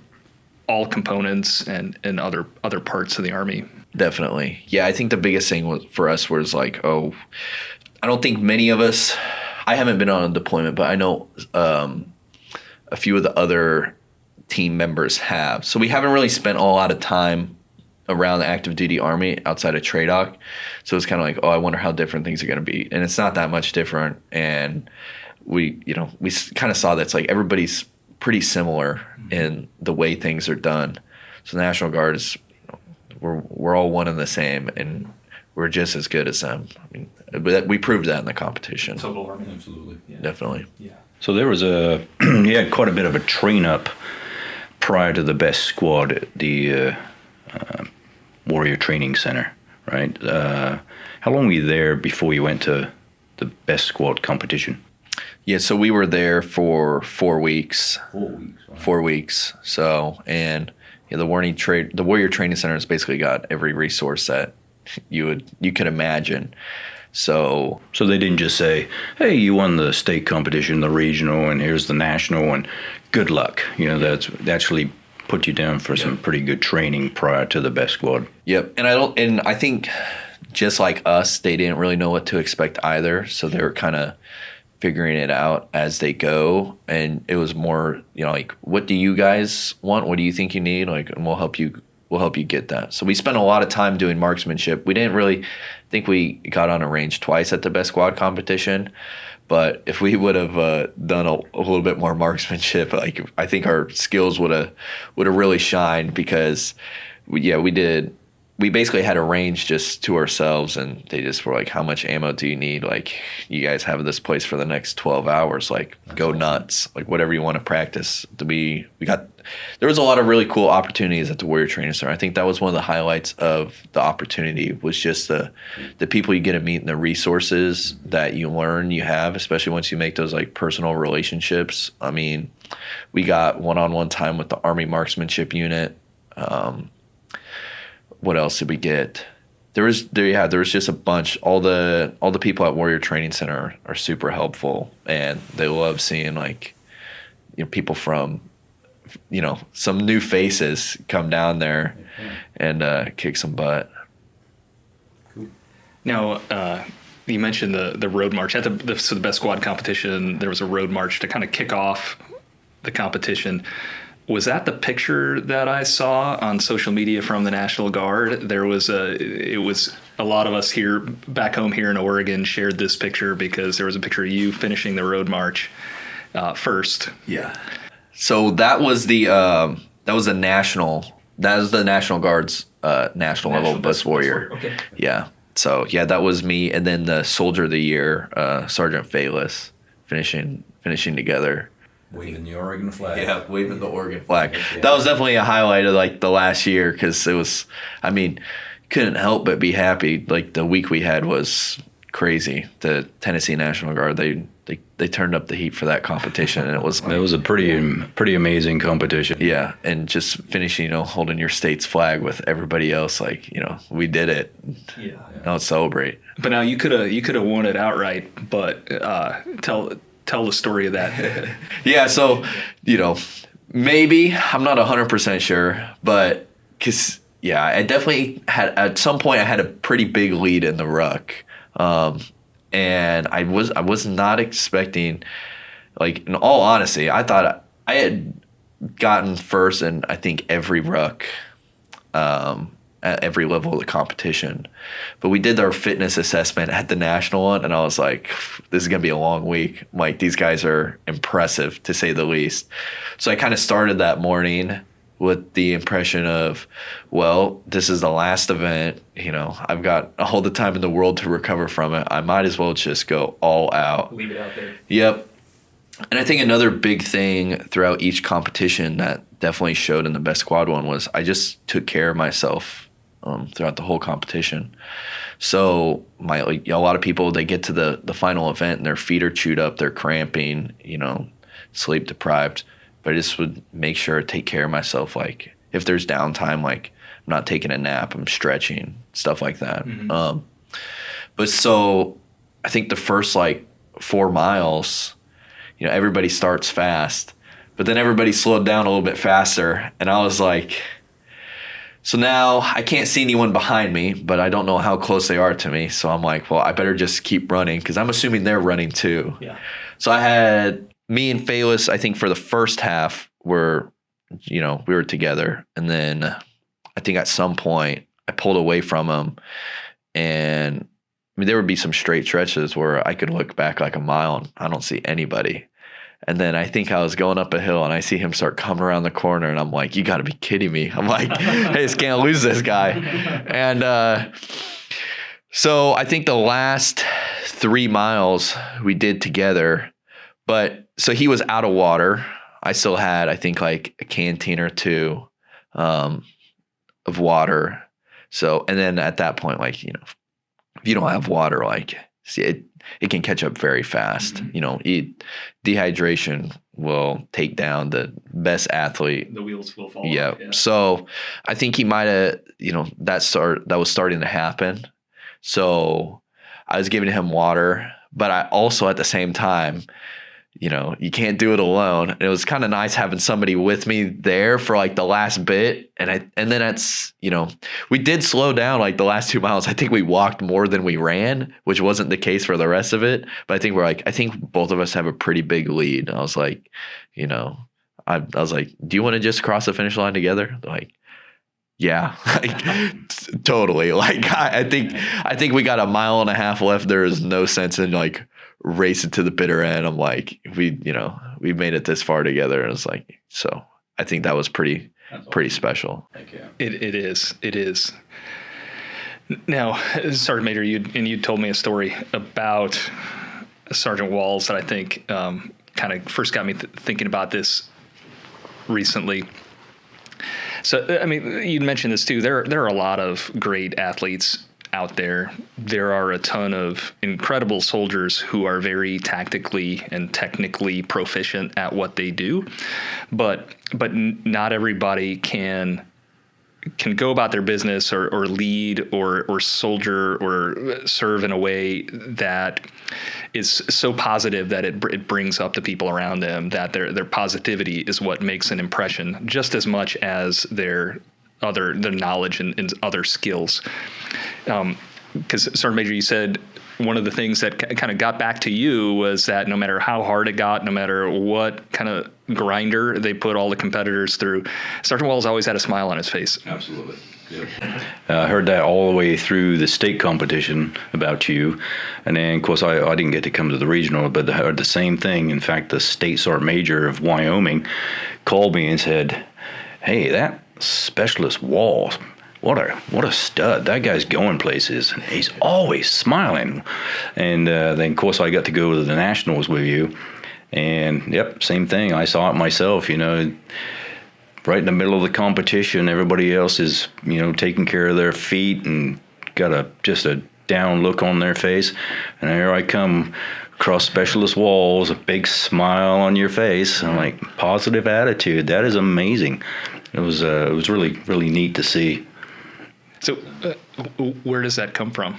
all components and other parts of the Army. Definitely. Yeah, I think the biggest thing for us was like, I don't think many of us, I haven't been on a deployment, but I know a few of the other team members have. So we haven't really spent a lot of time around the active duty Army outside of TRADOC. So it's kind of like, I wonder how different things are going to be. And it's not that much different. And we kind of saw that it's like everybody's pretty similar in the way things are done. So the National Guard is, we're all one and the same, and we're just as good as them. I mean, we proved that in the competition. Total Army. Absolutely. Yeah. Definitely. Yeah. So there was you had quite a bit of a train up prior to the best squad at the Warrior Training Center, right? How long were you there before you went to the best squad competition? Yeah, so we were there for 4 weeks. 4 weeks. Wow. 4 weeks. So, and the Warrior Training Center has basically got every resource that you could imagine. So they didn't just say, "Hey, you won the state competition, the regional, and here's the national, and good luck." They actually put you down for some pretty good training prior to the best squad. Yep, and I think just like us, they didn't really know what to expect either. So they were kind of figuring it out as they go, and it was more, like, what do you guys want? What do you think you need? Like, and we'll help you get that. So we spent a lot of time doing marksmanship. We didn't really think we got on a range twice at the best squad competition, but if we would have done a little bit more marksmanship, like, I think our skills would have really shined, because we basically had a range just to ourselves, and they just were like, how much ammo do you need? Like, you guys have this place for the next 12 hours. Like, go nuts. Like, whatever you want to practice. There was a lot of really cool opportunities at the Warrior Training Center. I think that was one of the highlights of the opportunity, was just the people you get to meet and the resources that you learn you have, especially once you make those, like, personal relationships. I mean, we got one-on-one time with the Army Marksmanship Unit. What else did we get? There was just a bunch. All the people at Warrior Training Center are super helpful, and they love seeing, like, people from, some new faces come down there and kick some butt. Cool. Now, you mentioned the road march at the best squad competition. There was a road march to kind of kick off the competition. Was that the picture that I saw on social media from the National Guard? It was a lot of us here back home here in Oregon shared this picture because there was a picture of you finishing the road march first. Yeah. So that was the National Guard's national level best warrior. Okay. Yeah. So yeah, that was me, and then the Soldier of the Year, Sergeant Faylis, finishing together. Waving the Oregon flag. Yeah, waving the Oregon flag. Yeah. That was definitely a highlight of like the last year because it was, I mean, couldn't help but be happy. Like the week we had was crazy. The Tennessee National Guard, they turned up the heat for that competition, and it was a pretty amazing competition. Yeah, and just finishing, holding your state's flag with everybody else, like we did it. Yeah. Now let's celebrate. But now you could have won it outright. But tell the story of that. Yeah, so maybe I'm not 100% sure, but because I definitely had at some point I had a pretty big lead in the ruck. And I was not expecting, like, in all honesty, I thought I had gotten first in I think every ruck at every level of the competition. But we did our fitness assessment at the national one, and I was like, this is gonna be a long week. Like, these guys are impressive to say the least. So I kind of started that morning with the impression of, well, this is the last event. I've got all the time in the world to recover from it. I might as well just go all out. Leave it out there. Yep. And I think another big thing throughout each competition that definitely showed in the best squad one was I just took care of myself throughout the whole competition. So a lot of people, they get to the final event and their feet are chewed up, they're cramping, sleep deprived. But I just would make sure to take care of myself. Like if there's downtime, like I'm not taking a nap, I'm stretching, stuff like that. Mm-hmm. But so I think the first 4 miles, everybody starts fast, but then everybody slowed down a little bit faster. And I was like, so now I can't see anyone behind me, but I don't know how close they are to me. So I'm like, well, I better just keep running because I'm assuming they're running too. Yeah. So I had me and Phalis, I think for the first half we were together. And then I think at some point I pulled away from him, and there would be some straight stretches where I could look back like a mile and I don't see anybody. And then I think I was going up a hill and I see him start coming around the corner, and I'm like, you got to be kidding me. I'm like, I just can't lose this guy. And so I think the last 3 miles we did together, but so he was out of water. I still had, I think, like a canteen or two of water. So, and then at that point, if you don't have water, it can catch up very fast. Mm-hmm. Dehydration will take down the best athlete. The wheels will fall. Yeah. Off, yeah. So I think he might have, that was starting to happen. So I was giving him water, but I also at the same time, you can't do it alone. And it was kind of nice having somebody with me there for the last bit. And then that's, we did slow down the last 2 miles. I think we walked more than we ran, which wasn't the case for the rest of it. But I think I think both of us have a pretty big lead. And I was like, I was like, do you want to just cross the finish line together? They're like, yeah, totally. I think we got 1.5 miles left. There is no sense in racing to the bitter end. I'm like, we made it this far together. And it's so I think that was pretty special. Thank you. It is. Now, Sergeant Major, you told me a story about Sergeant Walls that I think kind of first got me thinking about this recently. So, you mentioned this too. There are a lot of great athletes out there. There are a ton of incredible soldiers who are very tactically and technically proficient at what they do, but not everybody can go about their business or lead or soldier or serve in a way that is so positive that it brings up the people around them, that their positivity is what makes an impression just as much as their knowledge and other skills. Because Sergeant Major, you said one of the things that kind of got back to you was that no matter how hard it got, no matter what kind of grinder they put all the competitors through, Sergeant Walls always had a smile on his face. Absolutely. Yep. I heard that all the way through the state competition about you. And then, of course, I didn't get to come to the regional, but I heard the same thing. In fact, the state sergeant major of Wyoming called me and said, hey, that Specialist Walls, what a stud. That guy's going places. And he's always smiling. And then, of course, I got to go to the nationals with you. And yep, same thing. I saw it myself, right in the middle of the competition. Everybody else is, taking care of their feet and got just a down look on their face. And here I come across Specialist Walls, a big smile on your face. I'm like, positive attitude. That is amazing. It was really, really neat to see. So where does that come from?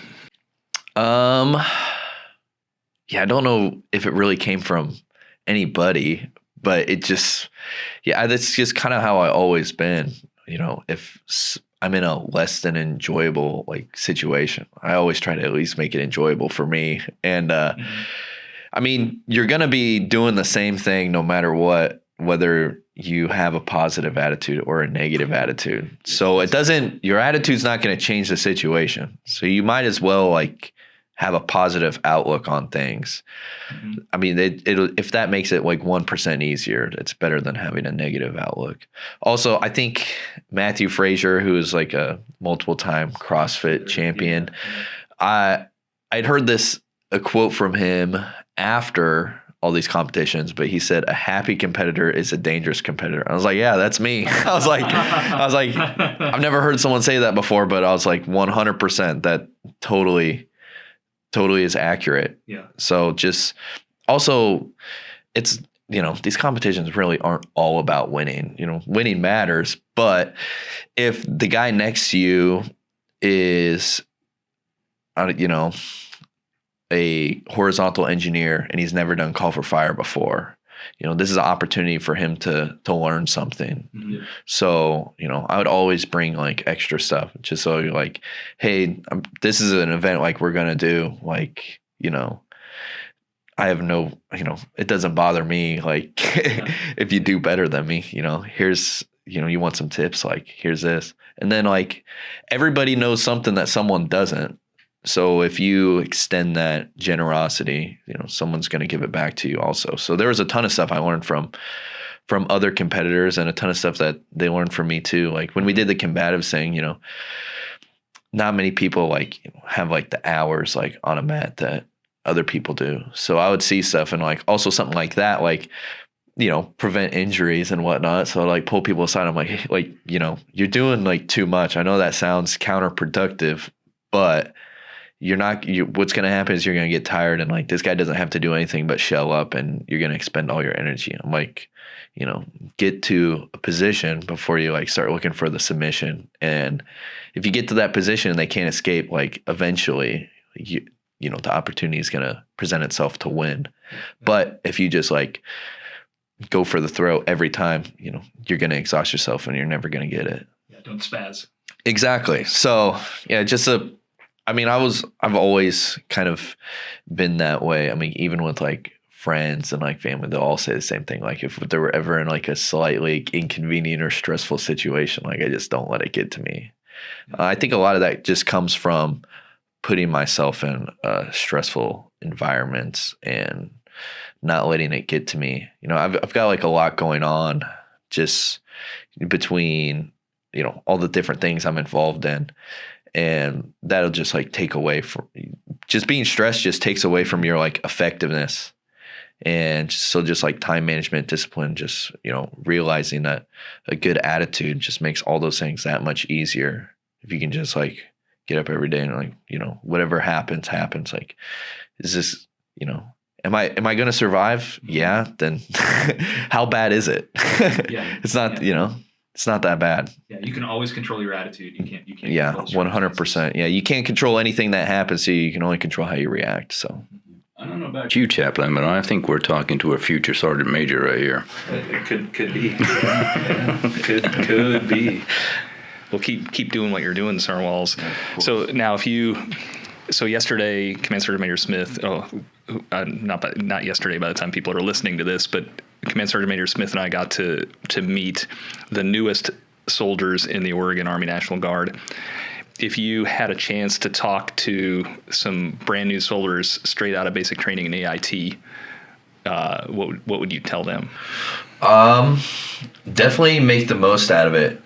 Yeah, I don't know if it really came from anybody, but it just, that's just kind of how I always been. If I'm in a less than enjoyable situation, I always try to at least make it enjoyable for me. And I mean, you're gonna be doing the same thing no matter what, whether you have a positive attitude or a negative attitude. So your attitude's not going to change the situation. So you might as well have a positive outlook on things. Mm-hmm. I mean, if that makes it 1% easier, it's better than having a negative outlook. Also, I think Matthew Frazier, who is a multiple time CrossFit champion, I'd heard a quote from him after all these competitions, but he said a happy competitor is a dangerous competitor. I was like, yeah, that's me. I was like, I've never heard someone say that before, but I was like 100% that totally is accurate. Yeah. So just also it's, these competitions really aren't all about winning. Winning matters, but if the guy next to you is, a horizontal engineer and he's never done call for fire before, this is an opportunity for him to learn something. Mm-hmm. So, I would always bring extra stuff just so you're like, hey, this is an event we're going to do. I have no, it doesn't bother me. If you do better than me, here's, you want some tips, here's this. And then everybody knows something that someone doesn't. So if you extend that generosity, someone's going to give it back to you also. So there was a ton of stuff I learned from other competitors and a ton of stuff that they learned from me too. When we did the combative thing, not many people have the hours on a mat that other people do. So I would see stuff and also something like that, prevent injuries and whatnot. So I pull people aside. I'm like, you're doing too much. I know that sounds counterproductive, but what's going to happen is you're going to get tired and this guy doesn't have to do anything but shell up and you're going to expend all your energy. I'm like, get to a position before you start looking for the submission. And if you get to that position and they can't escape, eventually the opportunity is going to present itself to win. But if you just go for the throw every time, you're going to exhaust yourself and you're never going to get it. Yeah. Don't spaz. Exactly. So yeah, I've always kind of been that way. I mean, even with friends and family, they'll all say the same thing. If they were ever in a slightly inconvenient or stressful situation, I just don't let it get to me. I think a lot of that just comes from putting myself in stressful environments and not letting it get to me. I've got a lot going on just between, all the different things I'm involved in. And that'll just take away from just being stressed, just takes away from your effectiveness. And so just time management, discipline, just, realizing that a good attitude just makes all those things that much easier. If you can just get up every day and whatever happens. Is this, am I going to survive? Yeah. Then how bad is it? Yeah. It's not, it's not that bad. Yeah, you can always control your attitude. You can't. Yeah, 100%. Yeah, you can't control anything that happens to you. You can only control how you react. So, I don't know about you, Chaplain, but I think we're talking to a future sergeant major right here. It could be. could be. Well, keep doing what you're doing, Sergeant Walls. So now, yesterday, Command Sergeant Major Smith. Not yesterday. By the time people are listening to this, but Command Sergeant Major Smith and I got to meet the newest soldiers in the Oregon Army National Guard. If you had a chance to talk to some brand new soldiers straight out of basic training in AIT, what would you tell them? Definitely make the most out of it.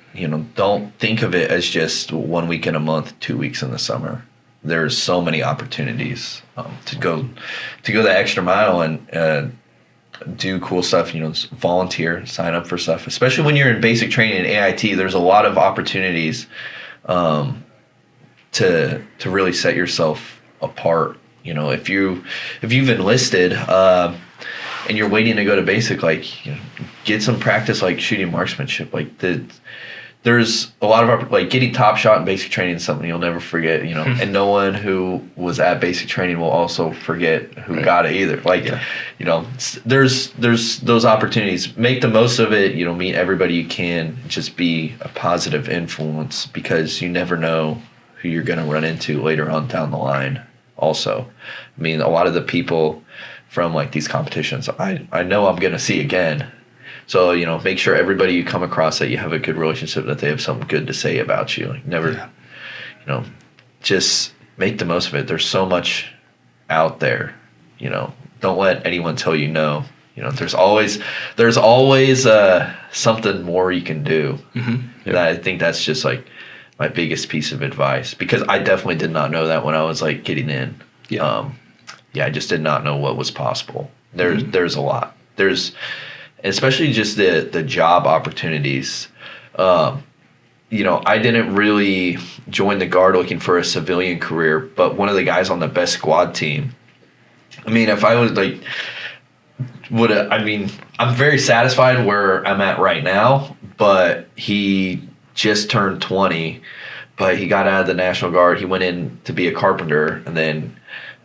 Don't think of it as just 1 week in a month, 2 weeks in the summer. There's so many opportunities to go the extra mile and do cool stuff, volunteer, sign up for stuff, especially when you're in basic training in AIT. There's a lot of opportunities to really set yourself apart. If you've enlisted and you're waiting to go to basic, get some practice shooting marksmanship. There's a lot of getting top shot in basic training is something you'll never forget, and no one who was at basic training will also forget who got it either. There's those opportunities. Make the most of it, meet everybody you can, just be a positive influence, because you never know who you're going to run into later on down the line. Also, a lot of the people from these competitions, I know I'm going to see again. So, make sure everybody you come across that you have a good relationship, that they have something good to say about you. Just make the most of it. There's so much out there, don't let anyone tell you no. There's always something more you can do. Mm-hmm. That I think that's just my biggest piece of advice, because I definitely did not know that when I was getting in. Yeah. I just did not know what was possible. There's a lot. There's, especially just the job opportunities. I didn't really join the Guard looking for a civilian career, but one of the guys on the best squad team, if I was I'm very satisfied where I'm at right now, but he just turned 20, but he got out of the National Guard. He went in to be a carpenter, and then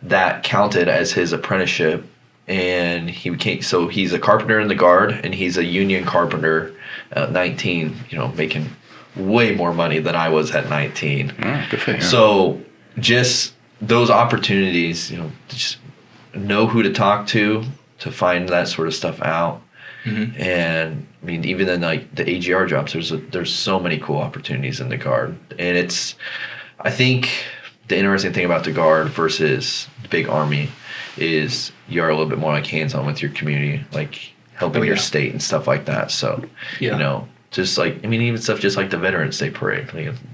that counted as his apprenticeship. And he's a carpenter in the Guard, and he's a union carpenter at 19, making way more money than I was at 19. Oh, good for you. So just those opportunities, just know who to talk to find that sort of stuff out. Mm-hmm. And even in the AGR jobs, there's so many cool opportunities in the Guard. And I think the interesting thing about the Guard versus the big Army is you are a little bit more hands-on with your community, helping your state and stuff like that. So, just even stuff just like the Veterans Day Parade.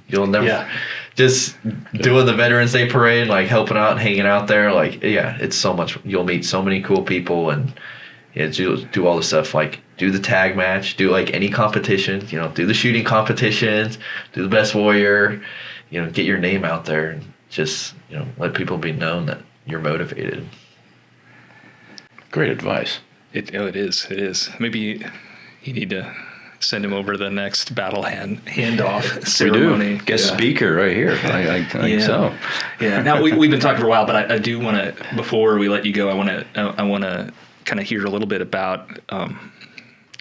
You'll never just doing the Veterans Day Parade, helping out and hanging out there. It's so much. You'll meet so many cool people, and do all the stuff do the tag match, do any competition, do the shooting competitions, do the best warrior, get your name out there, and just let people be known that you're motivated. Great advice. It is. Maybe you need to send him over to the next battle handoff ceremony. We do. Guest speaker right here. I think so. Yeah. Now we've been talking for a while, but I do want to, before we let you go, I want to kind of hear a little bit about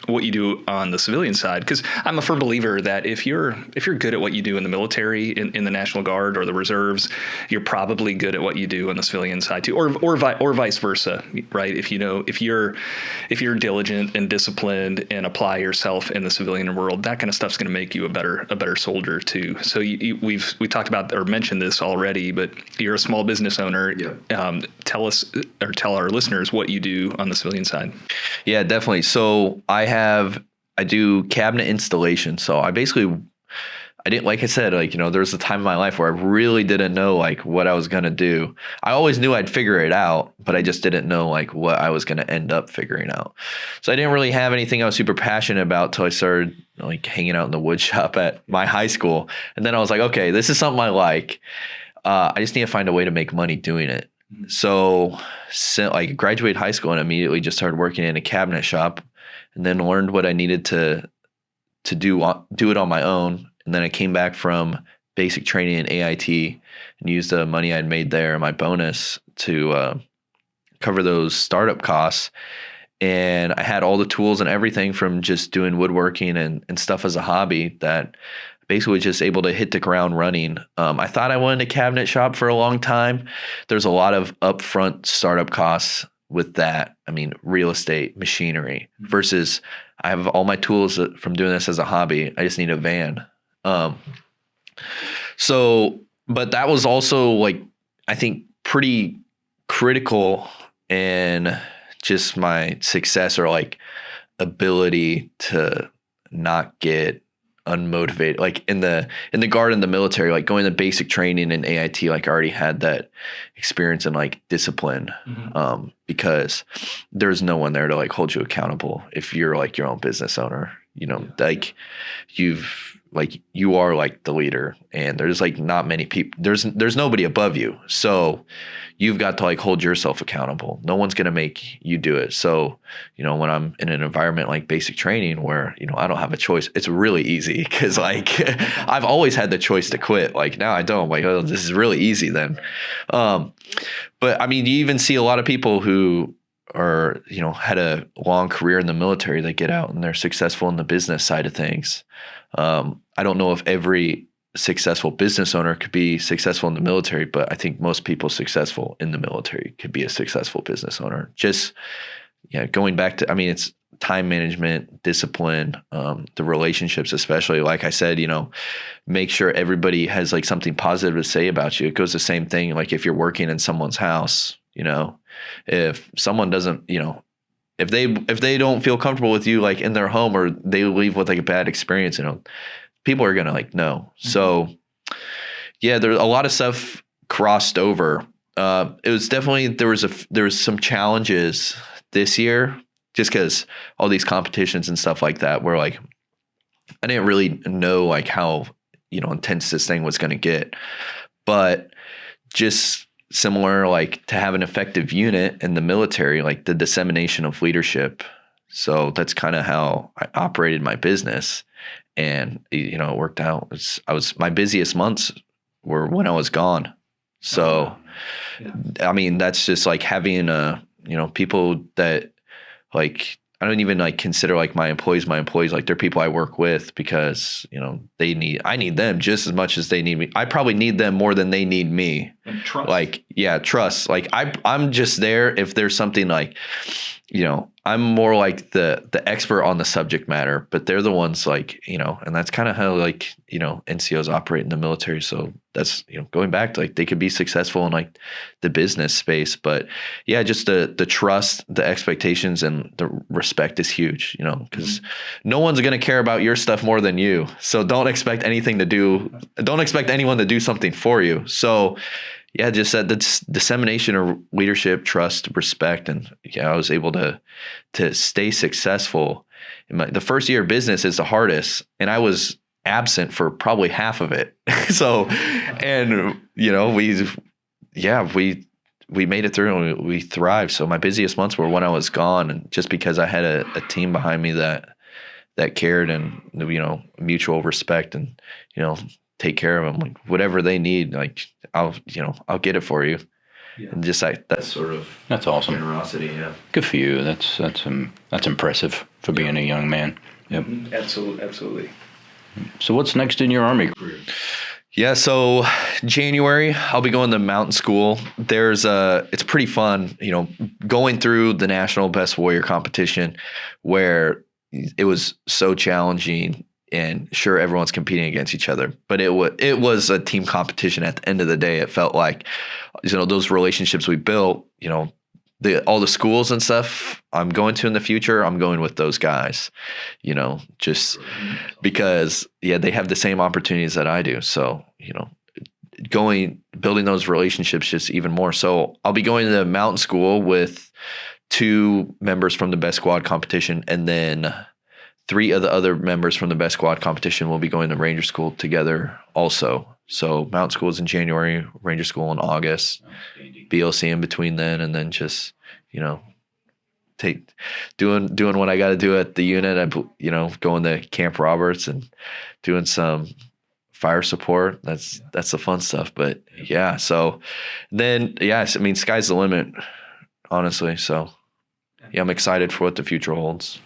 what you do on the civilian side, because I'm a firm believer that if you're good at what you do in the military, in the National Guard or the reserves, you're probably good at what you do on the civilian side too, or vice versa, right? If you're diligent and disciplined and apply yourself in the civilian world, that kind of stuff's going to make you a better soldier too. So we talked about or mentioned this already, but you're a small business owner. Yeah. Tell us or tell our listeners what you do on the civilian side. Yeah, definitely. So I do cabinet installation. So I didn't, like I said, there was a time in my life where I really didn't know what I was going to do. I always knew I'd figure it out, but I just didn't know what I was going to end up figuring out. So I didn't really have anything I was super passionate about till I started hanging out in the wood shop at my high school. And then I was like, okay, this is something I like. I just need to find a way to make money doing it. So graduated high school and immediately just started working in a cabinet shop, and then learned what I needed to do it on my own. And then I came back from basic training in AIT and used the money I'd made there, my bonus, to cover those startup costs. And I had all the tools and everything from just doing woodworking and stuff as a hobby that basically just able to hit the ground running. I thought I wanted a cabinet shop for a long time. There's a lot of upfront startup costs with that. Real estate, machinery, versus I have all my tools from doing this as a hobby. I just need a van. But that was also I think pretty critical in just my success or ability to not get unmotivated. Like in the Guard and the military, like going to basic training in AIT, like I already had that experience in like discipline, because there's no one there to like hold you accountable if you're like your own business owner. You know, like you are like the leader, and there's like not many people. There's nobody above you, so you've got to like hold yourself accountable. No one's going to make you do it. So, you know, when I'm in an environment like basic training where, you know, I don't have a choice, it's really easy because like I've always had the choice to quit. Like now I don't. I'm like, oh, this is really easy then. But I mean, you even see a lot of people who are, you know, had a long career in the military, they get out and they're successful in the business side of things. I don't know if every successful business owner could be successful in the military, but I think most people successful in the military could be a successful business owner. Just, yeah, going back to, I mean, it's time management, discipline, the relationships, especially, like I said, you know, make sure everybody has like something positive to say about you. It goes the same thing. Like if you're working in someone's house, you know, if someone doesn't, you know, if they don't feel comfortable with you, like in their home, or they leave with like a bad experience, you know, people are going to like know. So yeah, there's a lot of stuff crossed over. It was definitely, there was some challenges this year just because all these competitions and stuff like that were like, I didn't really know like how, you know, intense this thing was going to get, but just similar, like to have an effective unit in the military, like the dissemination of leadership. So that's kind of how I operated my business. And, you know, it worked out. My busiest months were when I was gone. So, I mean, that's just like having you know, people that like, I don't even like consider like my employees, like they're people I work with because, you know, I need them just as much as they need me. I probably need them more than they need me. And trust. Like, yeah, trust. Like I'm just there if there's something like, you know, I'm more like the expert on the subject matter, but they're the ones like, you know, and that's kind of how like, you know, NCOs operate in the military. So that's, you know, going back to like, they could be successful in like the business space, but yeah, just the trust, the expectations, and the respect is huge, you know, because no one's going to care about your stuff more than you. So don't expect anyone to do something for you. So yeah, just that dissemination of leadership, trust, respect, and yeah, I was able to stay successful. The first year of business is the hardest, and I was absent for probably half of it. So, and you know, we made it through and we thrived. So my busiest months were when I was gone, and just because I had a team behind me that cared, and you know, mutual respect, and you know, take care of them, like whatever they need, like I'll get it for you. Yeah. And just like that sort of awesome generosity. Yeah, good for you. That's impressive for being a young man. Yep. Absolutely. So what's next in your Army career? Yeah, so January I'll be going to mountain school. It's pretty fun, you know, going through the National Best Warrior competition where it was so challenging. And sure, everyone's competing against each other, but it was a team competition at the end of the day. It felt like, you know, those relationships we built, you know, all the schools and stuff I'm going to in the future, I'm going with those guys, you know, just because, yeah, they have the same opportunities that I do. So, you know, building those relationships just even more. So I'll be going to mountain school with 2 members from the best squad competition, and then 3 of the other members from the best squad competition will be going to Ranger School together also. So mountain school is in January, Ranger School in August, BLC in between then, and then just, you know, doing what I got to do at the unit. You know, going to Camp Roberts and doing some fire support. That's the fun stuff. But yeah, so then, yes, I mean, sky's the limit, honestly. So yeah, I'm excited for what the future holds.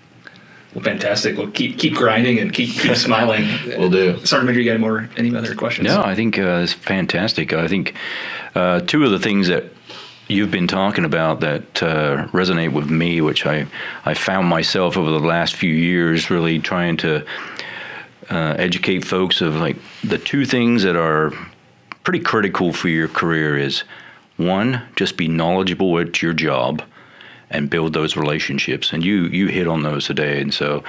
Well, fantastic. Well, keep grinding and keep smiling. Will do. Sergeant Major, you got any other questions? No, I think it's fantastic. I think 2 of the things that you've been talking about that resonate with me, which I found myself over the last few years really trying to educate folks of, like, the 2 things that are pretty critical for your career is, 1, just be knowledgeable at your job and build those relationships. And you hit on those today. And so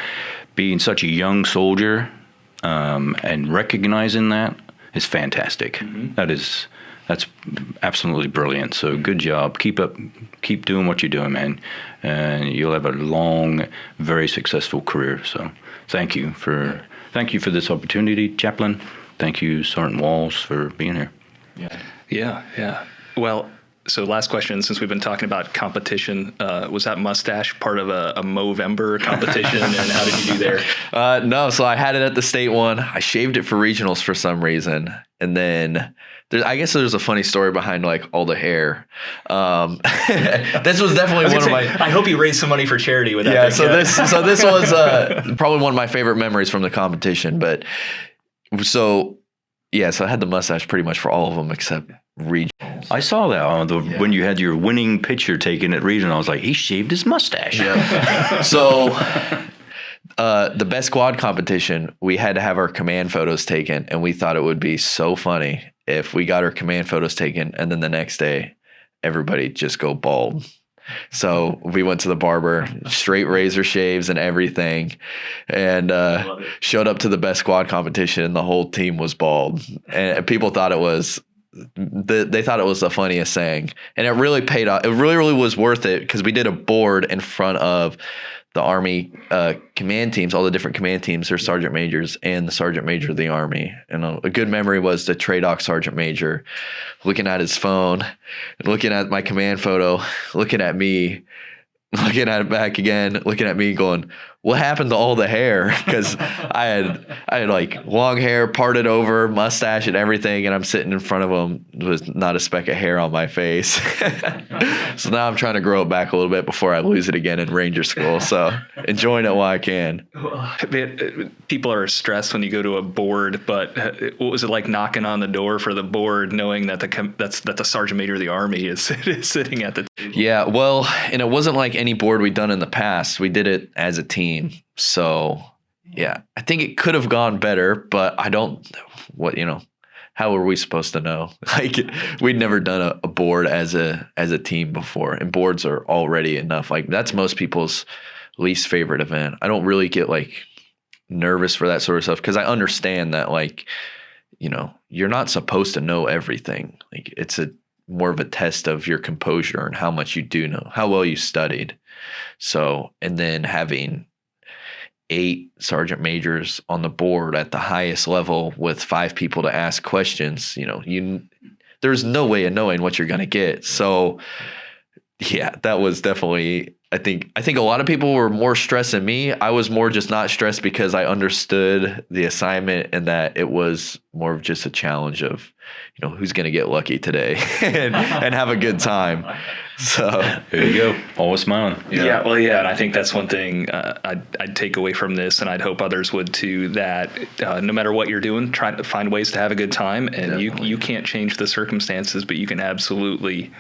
being such a young soldier and recognizing that is fantastic. That's absolutely brilliant. So good job. Keep doing what you're doing, man, and you'll have a long, very successful career. So thank you for this opportunity, Chaplain. Thank you, Sergeant Walls, for being here. Yeah. Well, so last question, since we've been talking about competition, was that mustache part of a Movember competition, and how did you do there? No, so I had it at the state one. I shaved it for regionals for some reason, and then I guess there's a funny story behind like all the hair. This was definitely one of my. I hope you raised some money for charity with that. Yeah, so this was probably one of my favorite memories from the competition. But so I had the mustache pretty much for all of them except regionals. I saw that when you had your winning picture taken at regional. I was like, he shaved his mustache. Yeah. So the best squad competition, we had to have our command photos taken, and we thought it would be so funny if we got our command photos taken and then the next day everybody just go bald. So we went to the barber, straight razor shaves and everything, and showed up to the best squad competition, and the whole team was bald. And people thought it was they thought it was the funniest thing, and it really paid off. It really was worth it, because we did a board in front of the Army command teams, all the different command teams, their sergeant majors and the sergeant major of the Army. And a good memory was the TRADOC sergeant major looking at his phone, looking at my command photo, looking at me, looking at it back again, looking at me going, what happened to all the hair? Because I had like long hair, parted over, mustache and everything, and I'm sitting in front of him with not a speck of hair on my face. So now I'm trying to grow it back a little bit before I lose it again in Ranger School. So enjoying it while I can. People are stressed when you go to a board, but what was it like knocking on the door for the board, knowing that the sergeant major of the Army is sitting at the table? Yeah, well, and it wasn't like any board we'd done in the past. We did it as a team. So yeah, I think it could have gone better, but how were we supposed to know? Like, we'd never done a board as a team before, and boards are already enough. Like, that's most people's least favorite event. I don't really get like nervous for that sort of stuff, because I understand that, like, you're not supposed to know everything. Like, it's more of a test of your composure and how much you do know, how well you studied. So, and then having 8 sergeant majors on the board at the highest level with 5 people to ask questions, there's no way of knowing what you're going to get. So yeah, that was definitely, I think a lot of people were more stressed than me. I was more just not stressed because I understood the assignment, and that it was more of just a challenge of, who's going to get lucky today and have a good time. So there you go. Always smiling. Yeah. Well, yeah. And I think that's one thing I'd take away from this, and I'd hope others would too, that no matter what you're doing, try to find ways to have a good time. And you can't change the circumstances, but you can absolutely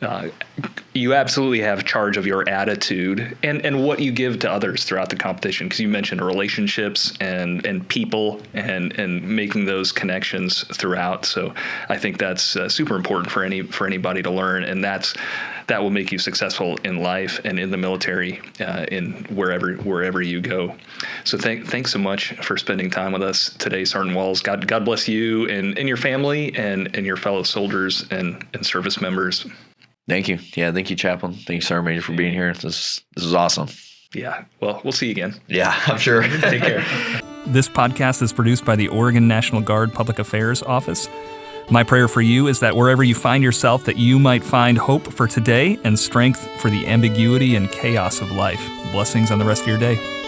have charge of your attitude and what you give to others throughout the competition, because you mentioned relationships and people and making those connections throughout. So I think that's super important for anybody to learn, and that will make you successful in life and in the military, in wherever you go. So thanks so much for spending time with us today, Sergeant Walls. God bless you and your family and your fellow soldiers and service members. Thank you. Yeah, thank you, Chaplain. Thank you, Sergeant Major, for being here. This is awesome. Yeah. Well, we'll see you again. Yeah, I'm sure. Take care. This podcast is produced by the Oregon National Guard Public Affairs Office. My prayer for you is that wherever you find yourself, that you might find hope for today and strength for the ambiguity and chaos of life. Blessings on the rest of your day.